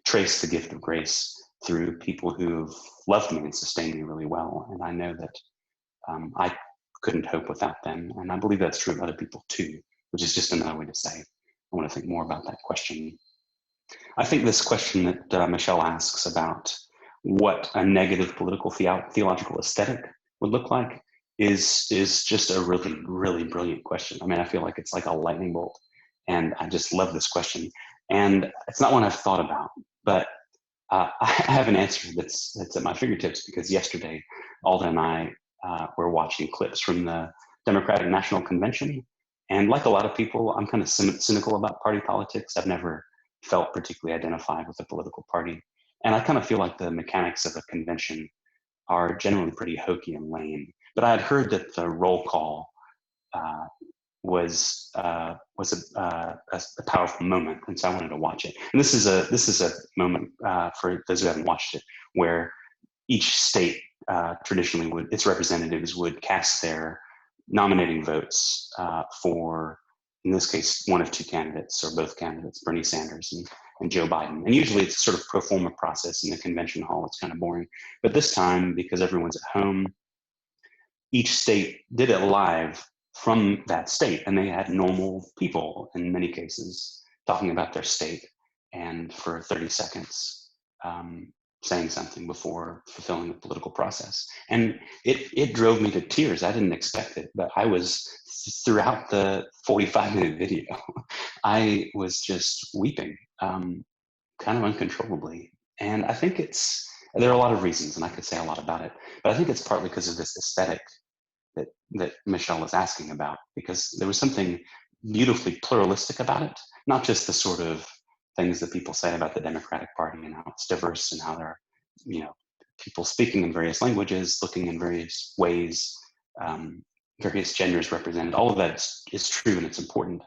trace the gift of grace through people who have loved me and sustained me really well. And I know that I couldn't hope without them. And I believe that's true of other people too, which is just another way to say, I want to think more about that question. I think this question that Michelle asks about what a negative political theological aesthetic would look like is just a really, really brilliant question. I mean, I feel like it's like a lightning bolt, and I just love this question. And it's not one I've thought about, but I have an answer that's at my fingertips, because yesterday Alda and I were watching clips from the Democratic National Convention. And like a lot of people, I'm kind of cynical about party politics. I've never felt particularly identified with a political party. And I kind of feel like the mechanics of a convention are generally pretty hokey and lame. But I had heard that the roll call was a powerful moment, and so I wanted to watch it. And this is a moment for those who haven't watched it, where each state traditionally its representatives would cast their nominating votes for, in this case, one of two candidates or both candidates, Bernie Sanders and Joe Biden. And usually it's sort of pro forma process in the convention hall. It's kind of boring. But this time, because everyone's at home, each state did it live from that state. And they had normal people, in many cases, talking about their state, and for 30 seconds, saying something before fulfilling the political process. And it drove me to tears. I didn't expect it, but I was, throughout the 45-minute video, I was just weeping, kind of uncontrollably. And I think there are a lot of reasons, and I could say a lot about it, but I think it's partly because of this aesthetic that Michelle was asking about, because there was something beautifully pluralistic about it, not just the sort of things that people say about the Democratic Party and how it's diverse and how there are, people speaking in various languages, looking in various ways, various genders represented. All of that is true and it's important.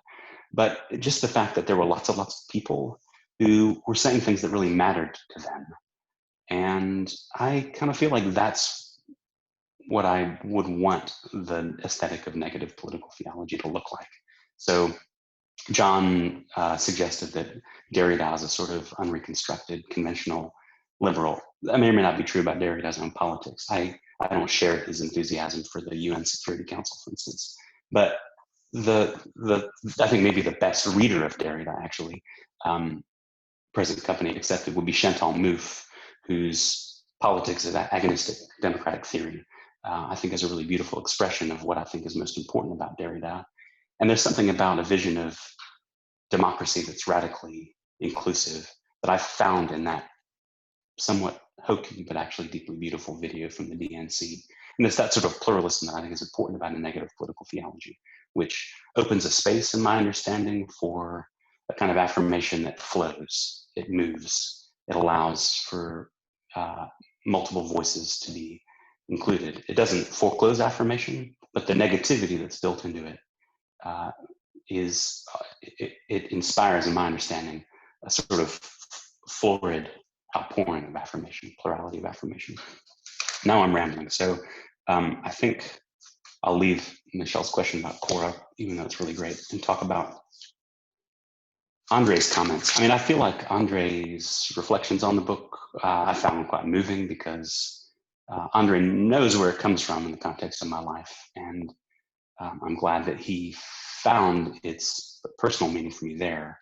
But just the fact that there were lots of people who were saying things that really mattered to them. And I kind of feel like that's what I would want the aesthetic of negative political theology to look like. So John suggested that Derrida is a sort of unreconstructed, conventional liberal. That may or may not be true about Derrida's own politics. I don't share his enthusiasm for the UN Security Council, for instance. But I think maybe the best reader of Derrida, actually, present company accepted, would be Chantal Mouffe, whose politics is agonistic democratic theory. I think is a really beautiful expression of what I think is most important about Derrida. And there's something about a vision of democracy that's radically inclusive that I found in that somewhat hokey but actually deeply beautiful video from the DNC. And it's that sort of pluralism that I think is important about a negative political theology, which opens a space, in my understanding, for a kind of affirmation that flows, it moves, it allows for multiple voices to be included. It doesn't foreclose affirmation, but the negativity that's built into it it inspires, in my understanding, a sort of florid outpouring of affirmation, plurality of affirmation. Now I'm rambling, so I think I'll leave Michelle's question about Cora, even though it's really great, and talk about Andre's comments. I mean, I feel like Andre's reflections on the book, I found quite moving, because Andre knows where it comes from in the context of my life, and I'm glad that he found its personal meaning for me there.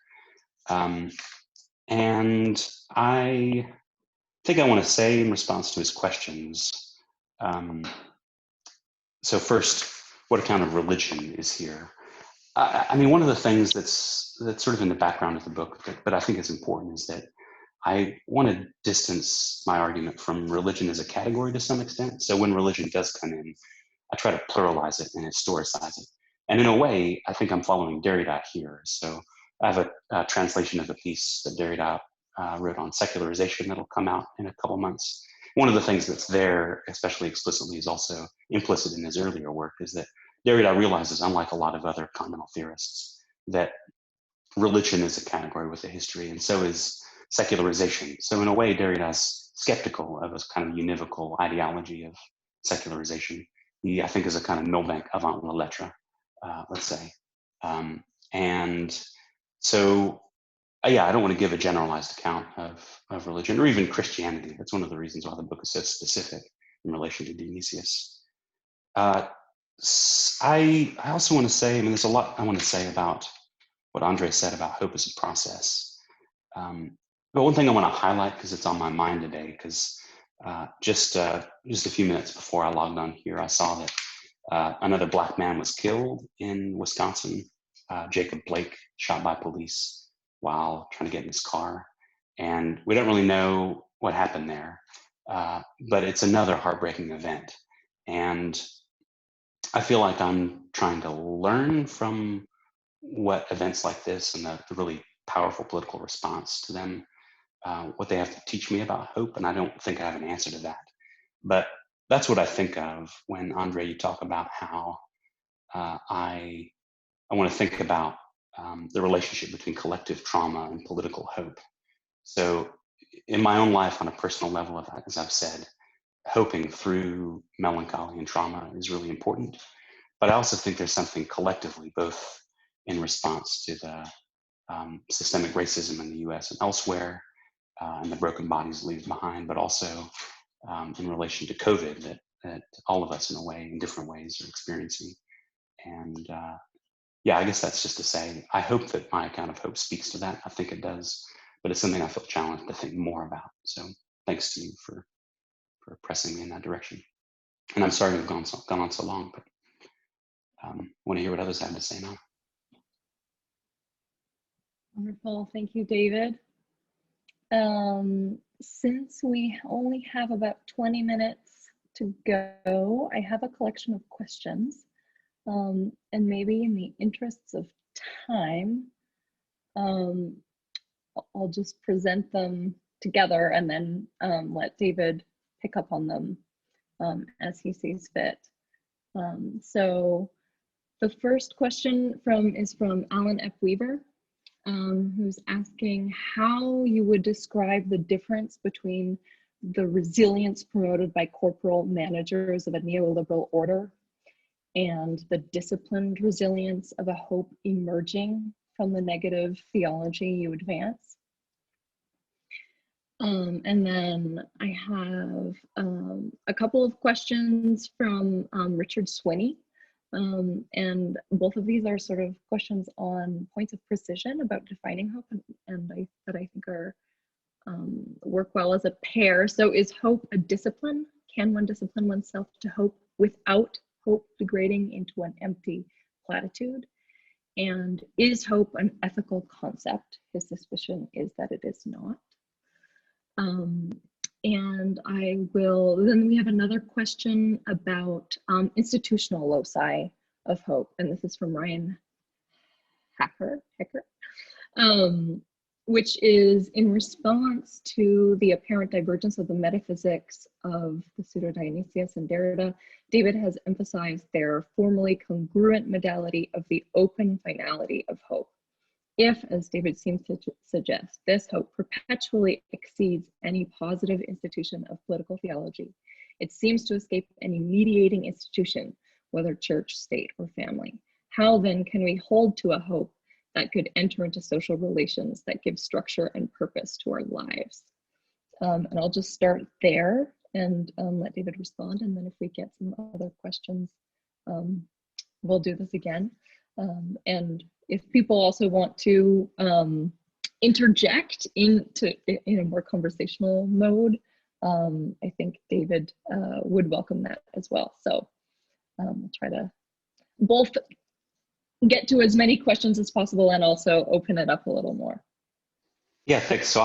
And I think I want to say in response to his questions, so first, what kind of religion is here? I mean, one of the things that's sort of in the background of the book, but I think is important, is that I want to distance my argument from religion as a category to some extent. So when religion does come in, I try to pluralize it and historicize it. And in a way, I think I'm following Derrida here. So I have a translation of a piece that Derrida wrote on secularization that'll come out in a couple months. One of the things that's there, especially explicitly, is also implicit in his earlier work, is that Derrida realizes, unlike a lot of other continental theorists, that religion is a category with a history, and so is secularization. So in a way, Derrida's skeptical of a kind of univocal ideology of secularization. He, I think, is a kind of Milbank avant la lettre, let's say. And so, yeah, I don't want to give a generalized account of religion or even Christianity. That's one of the reasons why the book is so specific in relation to Dionysius. I also want to say, I mean, there's a lot I want to say about what Andre said about hope as a process. But one thing I want to highlight, because it's on my mind today, because just a few minutes before I logged on here, I saw that another Black man was killed in Wisconsin. Jacob Blake, shot by police while trying to get in his car. And we don't really know what happened there, but it's another heartbreaking event. And I feel like I'm trying to learn from what events like this and the really powerful political response to them, what they have to teach me about hope. And I don't think I have an answer to that. But that's what I think of when, Andre, you talk about how I want to think about the relationship between collective trauma and political hope. So in my own life, on a personal level, as I've said, hoping through melancholy and trauma is really important. But I also think there's something collectively, both in response to the systemic racism in the US and elsewhere, and the broken bodies it leaves behind, but also in relation to COVID that all of us, in a way, in different ways, are experiencing. And yeah, I guess that's just to say, I hope that my account of hope speaks to that. I think it does, but it's something I feel challenged to think more about. So thanks to you for pressing me in that direction. And I'm sorry to have gone on so long, but want to hear what others have to say now. Wonderful, thank you, David. Since we only have about 20 minutes to go, I have a collection of questions. And maybe in the interests of time, I'll just present them together and then let David pick up on them as he sees fit. So the first question is from Alan F. Weaver, who's asking how you would describe the difference between the resilience promoted by corporal managers of a neoliberal order and the disciplined resilience of a hope emerging from the negative theology you advance. And then I have a couple of questions from Richard Swinney. And both of these are sort of questions on points of precision about defining hope, and that I think are work well as a pair. So is hope a discipline? Can one discipline oneself to hope without hope degrading into an empty platitude? And is hope an ethical concept? His suspicion is that it is not. And then we have another question about institutional loci of hope. And this is from Ryan Hacker. which is in response to the apparent divergence of the metaphysics of the pseudo-Dionysius and Derrida. David has emphasized their formally congruent modality of the open finality of hope. If, as David seems to suggest, this hope perpetually exceeds any positive institution of political theology, it seems to escape any mediating institution, whether church, state, or family. How then can we hold to a hope that could enter into social relations that give structure and purpose to our lives? And I'll just start there and let David respond. And then if we get some other questions, we'll do this again. And if people also want to interject in a more conversational mode, I think David would welcome that as well. So we'll try to both get to as many questions as possible and also open it up a little more. Yeah, thanks. So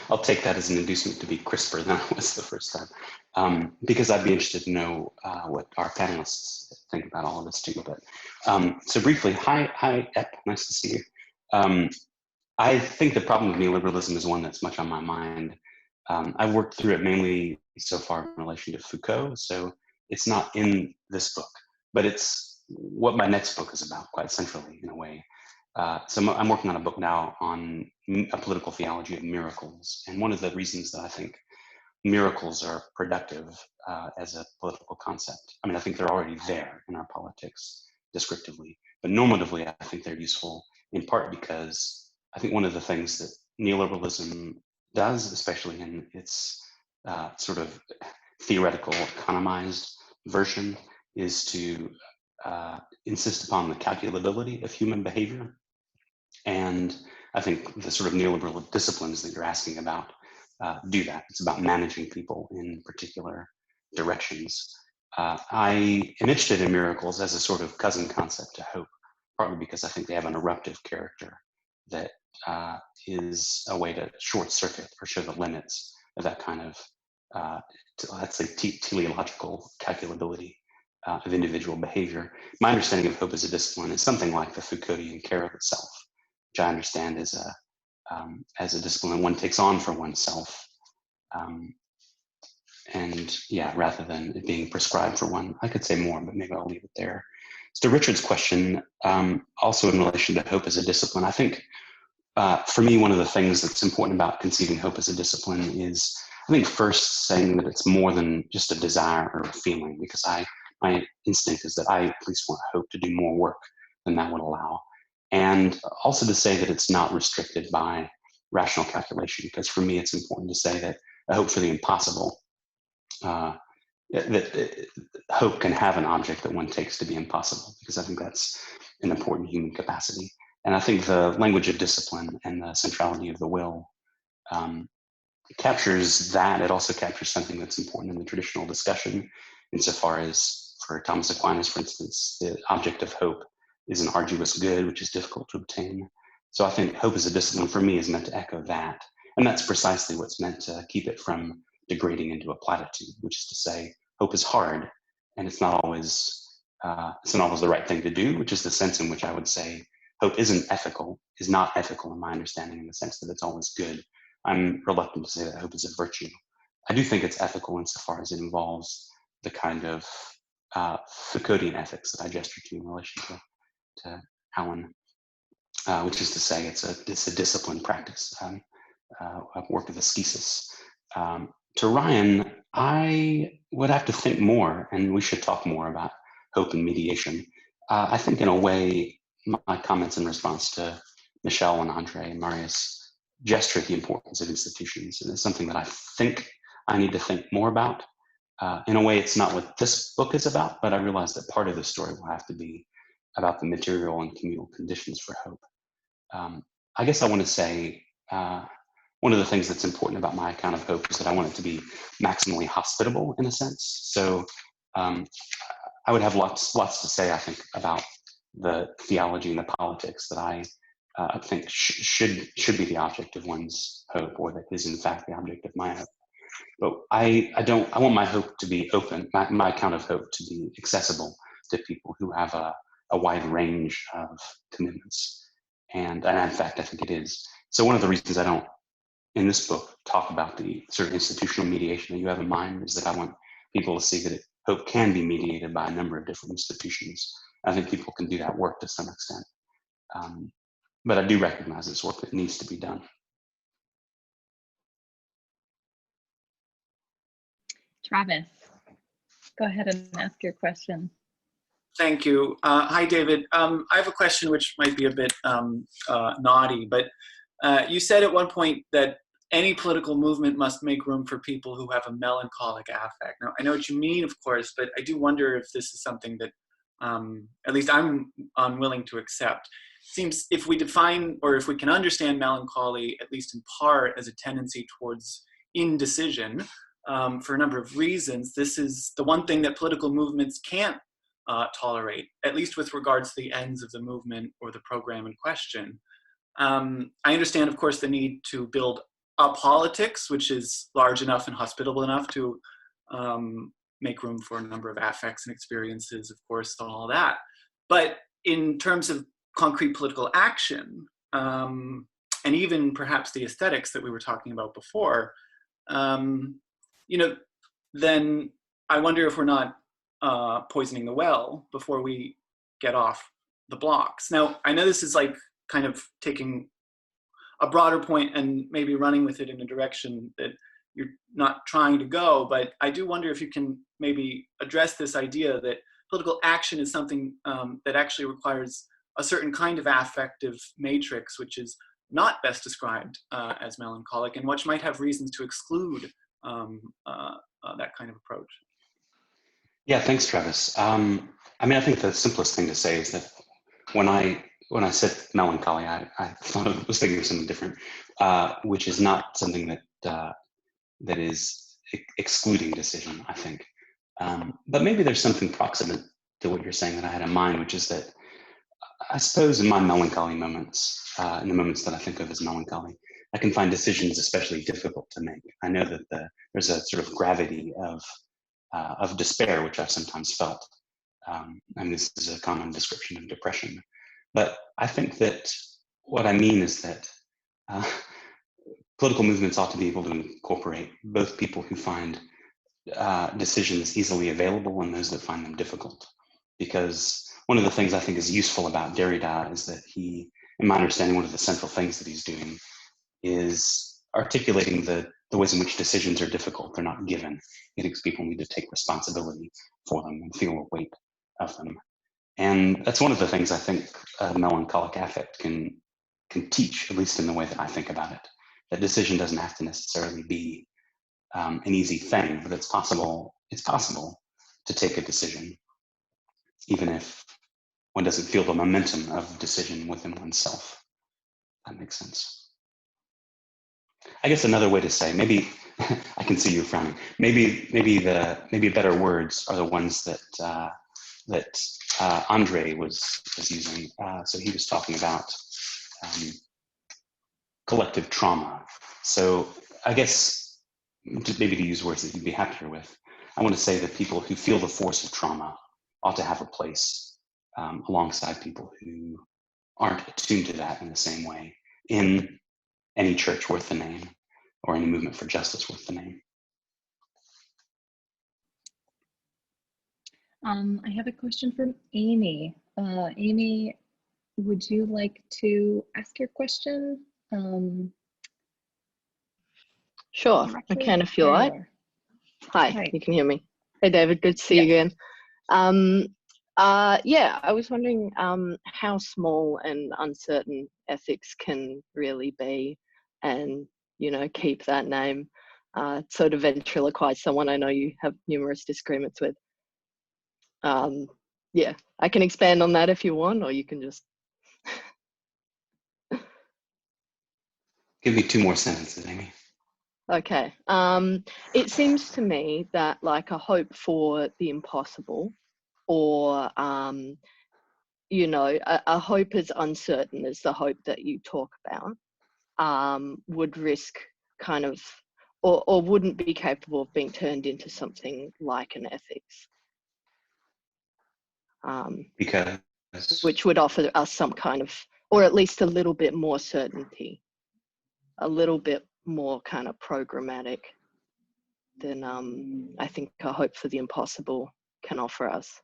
I'll take that as an inducement to be crisper than I was the first time, because I'd be interested to know what our panelists think about all of this too. But so briefly, hi, Ep, nice to see you. I think the problem of neoliberalism is one that's much on my mind. I've worked through it mainly so far in relation to Foucault, so it's not in this book, but it's what my next book is about, quite centrally in a way. So I'm working on a book now on a political theology of miracles. And one of the reasons that I think miracles are productive as a political concept, I mean, I think they're already there in our politics descriptively, but normatively, I think they're useful in part because I think one of the things that neoliberalism does, especially in its sort of theoretical, economized version, is to insist upon the calculability of human behavior. And I think the sort of neoliberal disciplines that you're asking about do that. It's about managing people in particular directions. I am interested in miracles as a sort of cousin concept to hope, partly because I think they have an eruptive character that is a way to short circuit or show the limits of that kind of, let's say, teleological calculability of individual behavior. My understanding of hope as a discipline is something like the Foucauldian care of itself, which I understand as a discipline that one takes on for oneself. And yeah, rather than it being prescribed for one, I could say more, but maybe I'll leave it there. So to Richard's question, also in relation to hope as a discipline, I think for me, one of the things that's important about conceiving hope as a discipline is, I think, first saying that it's more than just a desire or a feeling, because my instinct is that I at least want hope to do more work than that would allow. And also to say that it's not restricted by rational calculation, because for me, it's important to say that a hope for the impossible, that hope can have an object that one takes to be impossible, because I think that's an important human capacity. And I think the language of discipline and the centrality of the will captures that. It also captures something that's important in the traditional discussion, insofar as, for Thomas Aquinas, for instance, the object of hope is an arduous good, which is difficult to obtain. So I think hope as a discipline for me is meant to echo that. And that's precisely what's meant to keep it from degrading into a platitude, which is to say, hope is hard, and it's not always the right thing to do, which is the sense in which I would say hope is not ethical in my understanding, in the sense that it's always good. I'm reluctant to say that hope is a virtue. I do think it's ethical insofar as it involves the kind of Foucauldian ethics that I gestured to in relation to Alan, which is to say it's a disciplined practice, a work of ascesis. To Ryan, I would have to think more, and we should talk more about hope and mediation. I think in a way, my comments in response to Michelle and Andre and Marius gesture at the importance of institutions, and it's something that I think I need to think more about. In a way, it's not what this book is about, but I realize that part of the story will have to be about the material and communal conditions for hope. I guess I want to say one of the things that's important about my account of hope is that I want it to be maximally hospitable in a sense. So I would have lots to say, I think, about the theology and the politics that I think should be the object of one's hope, or that is in fact the object of my hope. But I want my hope to be open, my account of hope to be accessible to people who have a wide range of commitments. And in fact, I think it is. So one of the reasons I don't, in this book, talk about the sort of institutional mediation that you have in mind is that I want people to see that hope can be mediated by a number of different institutions. I think people can do that work to some extent. But I do recognize it's work that needs to be done. Travis, go ahead and ask your question. Thank you. Hi, David. I have a question which might be a bit naughty, but you said at one point that any political movement must make room for people who have a melancholic affect. Now, I know what you mean, of course, but I do wonder if this is something that at least I'm unwilling to accept. Seems if we define, or if we can understand melancholy, at least in part, as a tendency towards indecision, for a number of reasons, this is the one thing that political movements can't tolerate, at least with regards to the ends of the movement or the program in question. I understand, of course, the need to build a politics which is large enough and hospitable enough to make room for a number of affects and experiences, of course, and all that. But in terms of concrete political action, and even perhaps the aesthetics that we were talking about before, you know, then I wonder if we're not poisoning the well before we get off the blocks. Now, I know this is like kind of taking a broader point and maybe running with it in a direction that you're not trying to go, but I do wonder if you can maybe address this idea that political action is something that actually requires a certain kind of affective matrix, which is not best described as melancholic, and which might have reasons to exclude that kind of approach. Yeah, thanks, Travis. I mean, I think the simplest thing to say is that when I said melancholy, I thought I was thinking of something different, which is not something that is excluding decision, I think. But maybe there's something proximate to what you're saying that I had in mind, which is that I suppose in my melancholy moments, in the moments that I think of as melancholy, I can find decisions especially difficult to make. I know that there's a sort of gravity of despair, which I've sometimes felt. And this is a common description of depression. But I think that what I mean is that political movements ought to be able to incorporate both people who find decisions easily available and those that find them difficult. Because one of the things I think is useful about Derrida is that he, in my understanding, one of the central things that he's doing is articulating the ways in which decisions are difficult. They're not given. He thinks people need to take responsibility for them and feel the weight of them. And that's one of the things I think melancholic affect can teach, at least in the way that I think about it. That decision doesn't have to necessarily be an easy thing, but it's possible to take a decision, even if one doesn't feel the momentum of decision within oneself. That makes sense. I guess another way to say, maybe I can see you frowning. Maybe better words are the ones that Andre was using. So he was talking about collective trauma. So I guess maybe to use words that you'd be happier with, I want to say that people who feel the force of trauma ought to have a place alongside people who aren't attuned to that in the same way in any church worth the name or any movement for justice worth the name. I have a question from Amy. Amy, would you like to ask your question? Sure, I can if you like. Hi, you can hear me. Hey, David, good to see you again. Yeah, I was wondering how small and uncertain ethics can really be and, you know, keep that name. Sort of ventriloquize someone I know you have numerous disagreements with. Yeah, I can expand on that if you want, or you can just... Give me 2 more sentences, Amy. Okay. It seems to me that like a hope for the impossible, or you know, a hope as uncertain as the hope that you talk about, would risk kind of, or wouldn't be capable of being turned into something like an ethics. Because? Which would offer us some kind of, or at least a little bit more certainty a little bit more kind of programmatic than I think a hope for the impossible can offer us.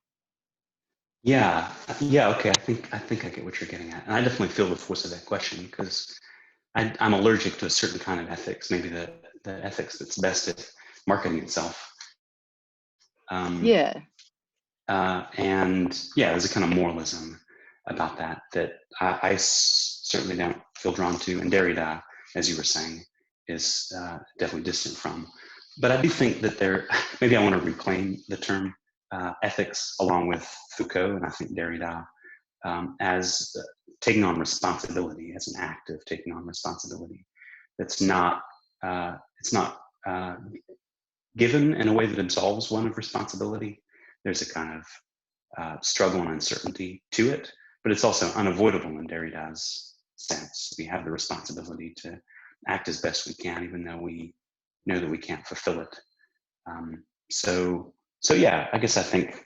Yeah, okay. I think I get what you're getting at, and I definitely feel the force of that question because I'm allergic to a certain kind of ethics, maybe the ethics that's best at marketing itself. Yeah. And yeah, there's a kind of moralism about that I certainly don't feel drawn to, and Derrida, as you were saying, is definitely distant from. But I do think that maybe I want to reclaim the term ethics along with Foucault, and I think Derrida as taking on responsibility, as an act of taking on responsibility. That's not, it's not given in a way that absolves one of responsibility. There's a kind of struggle and uncertainty to it, but it's also unavoidable in Derrida's sense. We have the responsibility to act as best we can, even though we know that we can't fulfill it. So yeah, I guess I think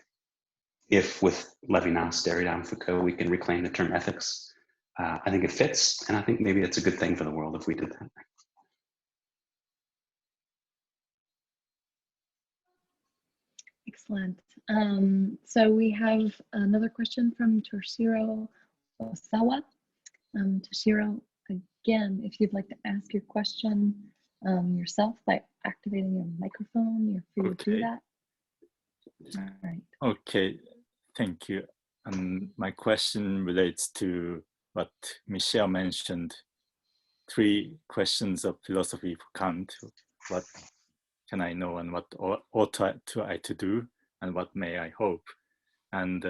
if with Levinas, Derrida, and Foucault, we can reclaim the term ethics, I think it fits, and I think maybe it's a good thing for the world if we did that. Excellent. So we have another question from Toshiro Osawa. Toshiro, again, if you'd like to ask your question yourself by activating your microphone, you're free to do that. All right. Okay, thank you. My question relates to what Michelle mentioned, 3 questions of philosophy for Kant. What can I know, and what ought I to do, and what may I hope? And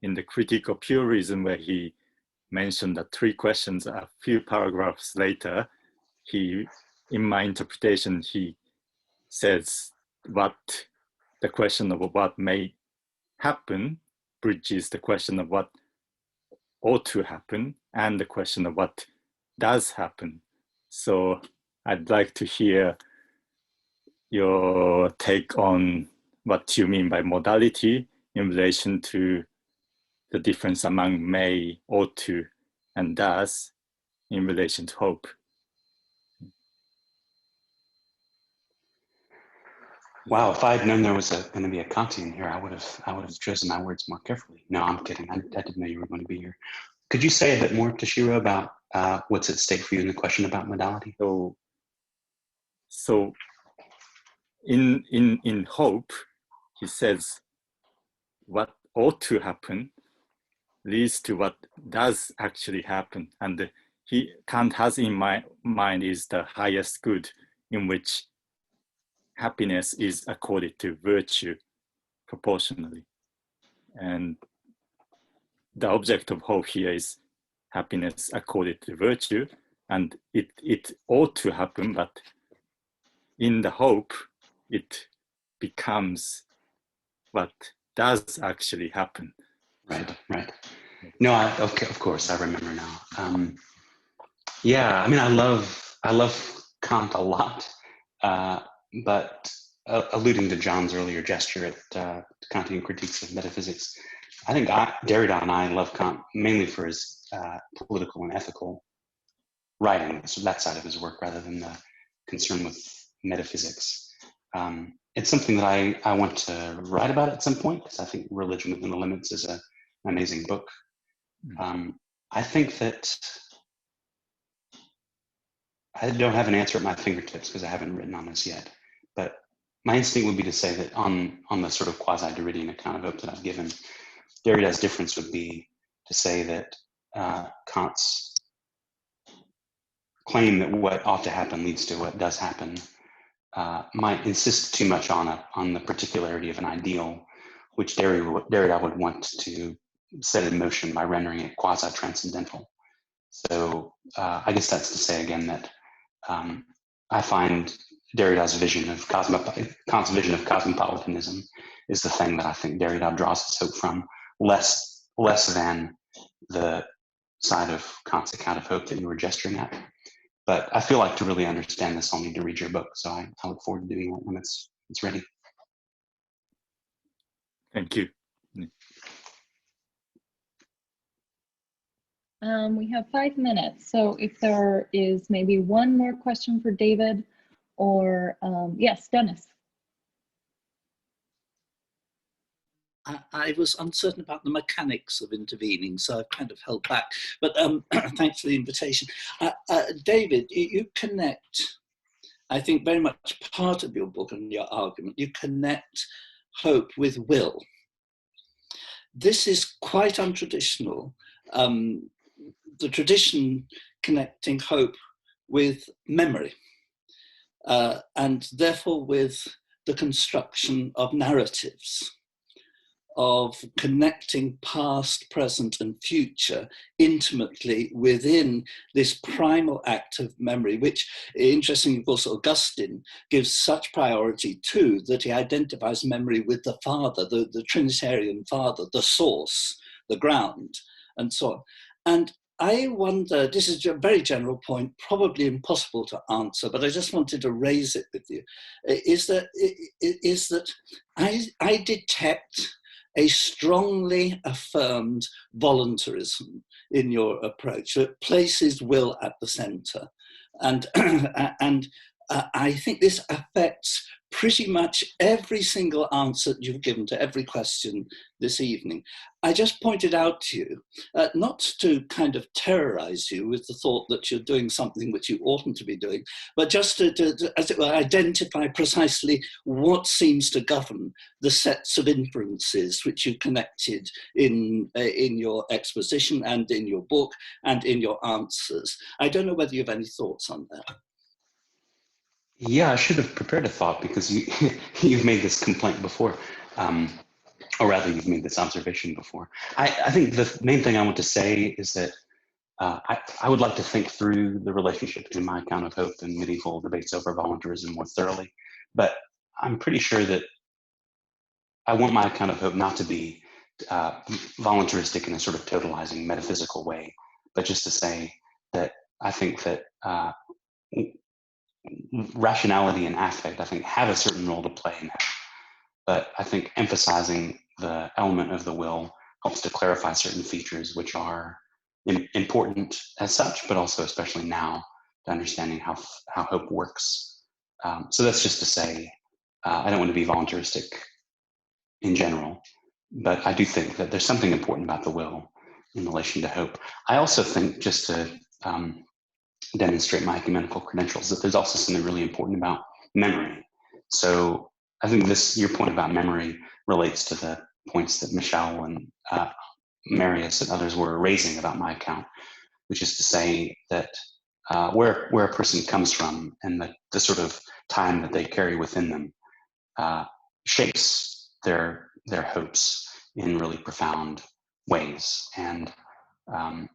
in the Critique of Pure Reason, where he mentioned the 3 questions, a few paragraphs later, in my interpretation, he says the question of what may happen bridges the question of what ought to happen and the question of what does happen. So I'd like to hear your take on what you mean by modality in relation to the difference among may, ought to, and does in relation to hope. Wow, if I had known there was going to be a Kantian here, I would have chosen my words more carefully. No, I'm kidding. I didn't know you were going to be here. Could you say a bit more, Toshiro, about what's at stake for you in the question about modality? So in hope, he says what ought to happen leads to what does actually happen, and Kant has in my mind is the highest good, in which happiness is accorded to virtue proportionally, and the object of hope here is happiness accorded to virtue, and it ought to happen, but in the hope it becomes what does actually happen. Right. No, okay, of course, I remember now. Yeah, I mean, I love Kant a lot, but alluding to John's earlier gesture at Kantian critiques of metaphysics, I think Derrida and I love Kant mainly for his political and ethical writing, so that side of his work, rather than the concern with metaphysics. It's something that I want to write about at some point, because I think Religion Within the Limits is an amazing book. I think that I don't have an answer at my fingertips because I haven't written on this yet, but my instinct would be to say that on the sort of quasi-Derridian account of hope that I've given, Derrida's difference would be to say that Kant's claim that what ought to happen leads to what does happen might insist too much on the particularity of an ideal, which Derrida would want to set in motion by rendering it quasi-transcendental. So I guess that's to say again that I find Derrida's vision of Kant's vision of cosmopolitanism is the thing that I think Derrida draws his hope from, less than the side of Kant's account of hope that you were gesturing at. But I feel like to really understand this, I'll need to read your book. So I look forward to doing that when it's ready. Thank you. We have 5 minutes, so if there is maybe one more question for David, or yes, Dennis. I was uncertain about the mechanics of intervening, so I've kind of held back. But thanks for the invitation. David, you connect, I think, very much part of your book and your argument, you connect hope with will. This is quite untraditional. The tradition connecting hope with memory, and therefore with the construction of narratives, of connecting past, present, and future intimately within this primal act of memory, which, interestingly, of course, Augustine gives such priority to, that he identifies memory with the Father, the Trinitarian Father, the source, the ground, and so on. And I wonder, this is a very general point, probably impossible to answer, but I just wanted to raise it with you, is that I detect a strongly affirmed voluntarism in your approach that places will at the center. And, I think this affects pretty much every single answer you've given to every question this evening. I just pointed out to you, not to kind of terrorize you with the thought that you're doing something which you oughtn't to be doing, but just to as it were, identify precisely what seems to govern the sets of inferences which you connected in your exposition and in your book and in your answers. I don't know whether you have any thoughts on that. Yeah, I should have prepared a thought, because you've made this complaint before, or rather you've made this observation before. I think the main thing I want to say is that I would like to think through the relationship between my account of hope and medieval debates over voluntarism more thoroughly, but I'm pretty sure that I want my account of hope not to be voluntaristic in a sort of totalizing metaphysical way, but just to say that I think that rationality and affect, I think, have a certain role to play in that. But I think emphasizing the element of the will helps to clarify certain features which are important as such, but also especially now to understanding how hope works. So that's just to say, I don't want to be voluntaristic in general, but I do think that there's something important about the will in relation to hope. I also think, just to demonstrate my ecumenical credentials, that there's also something really important about memory. So I think your point about memory relates to the points that Michelle and Marius and others were raising about my account, which is to say that where a person comes from and the sort of time that they carry within them shapes their hopes in really profound ways. And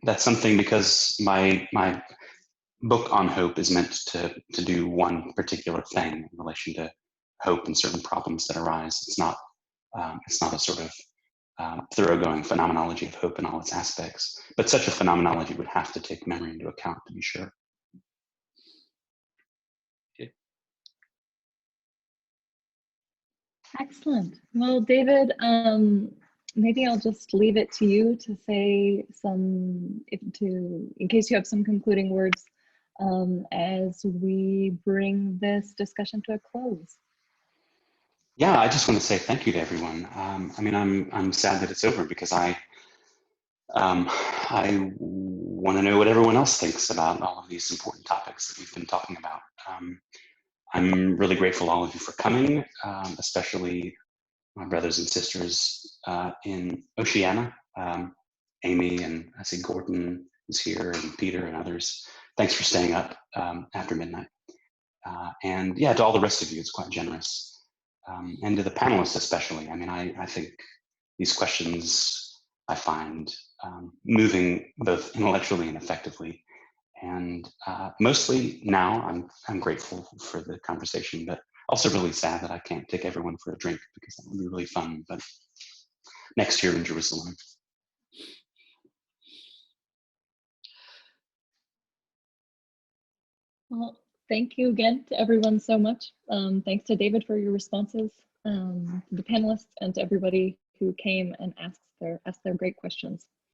that's something, because my book on hope is meant to do one particular thing in relation to hope and certain problems that arise. It's not a sort of thoroughgoing phenomenology of hope in all its aspects, but such a phenomenology would have to take memory into account, to be sure. Okay. Excellent. Well, David, maybe I'll just leave it to you to say in case you have some concluding words as we bring this discussion to a close. Yeah, I just want to say thank you to everyone. I mean, I'm sad that it's over, because I want to know what everyone else thinks about all of these important topics that we've been talking about. I'm really grateful to all of you for coming, especially my brothers and sisters in Oceania. Amy, and I see Gordon is here, and Peter and others. Thanks for staying up after midnight. And yeah, to all the rest of you, it's quite generous. And to the panelists especially. I mean, I think these questions I find moving both intellectually and effectively. And mostly now I'm grateful for the conversation, but also really sad that I can't take everyone for a drink, because that would be really fun. But next year in Jerusalem. Well, thank you again to everyone so much. Thanks to David for your responses, to the panelists, and to everybody who came and asked their great questions.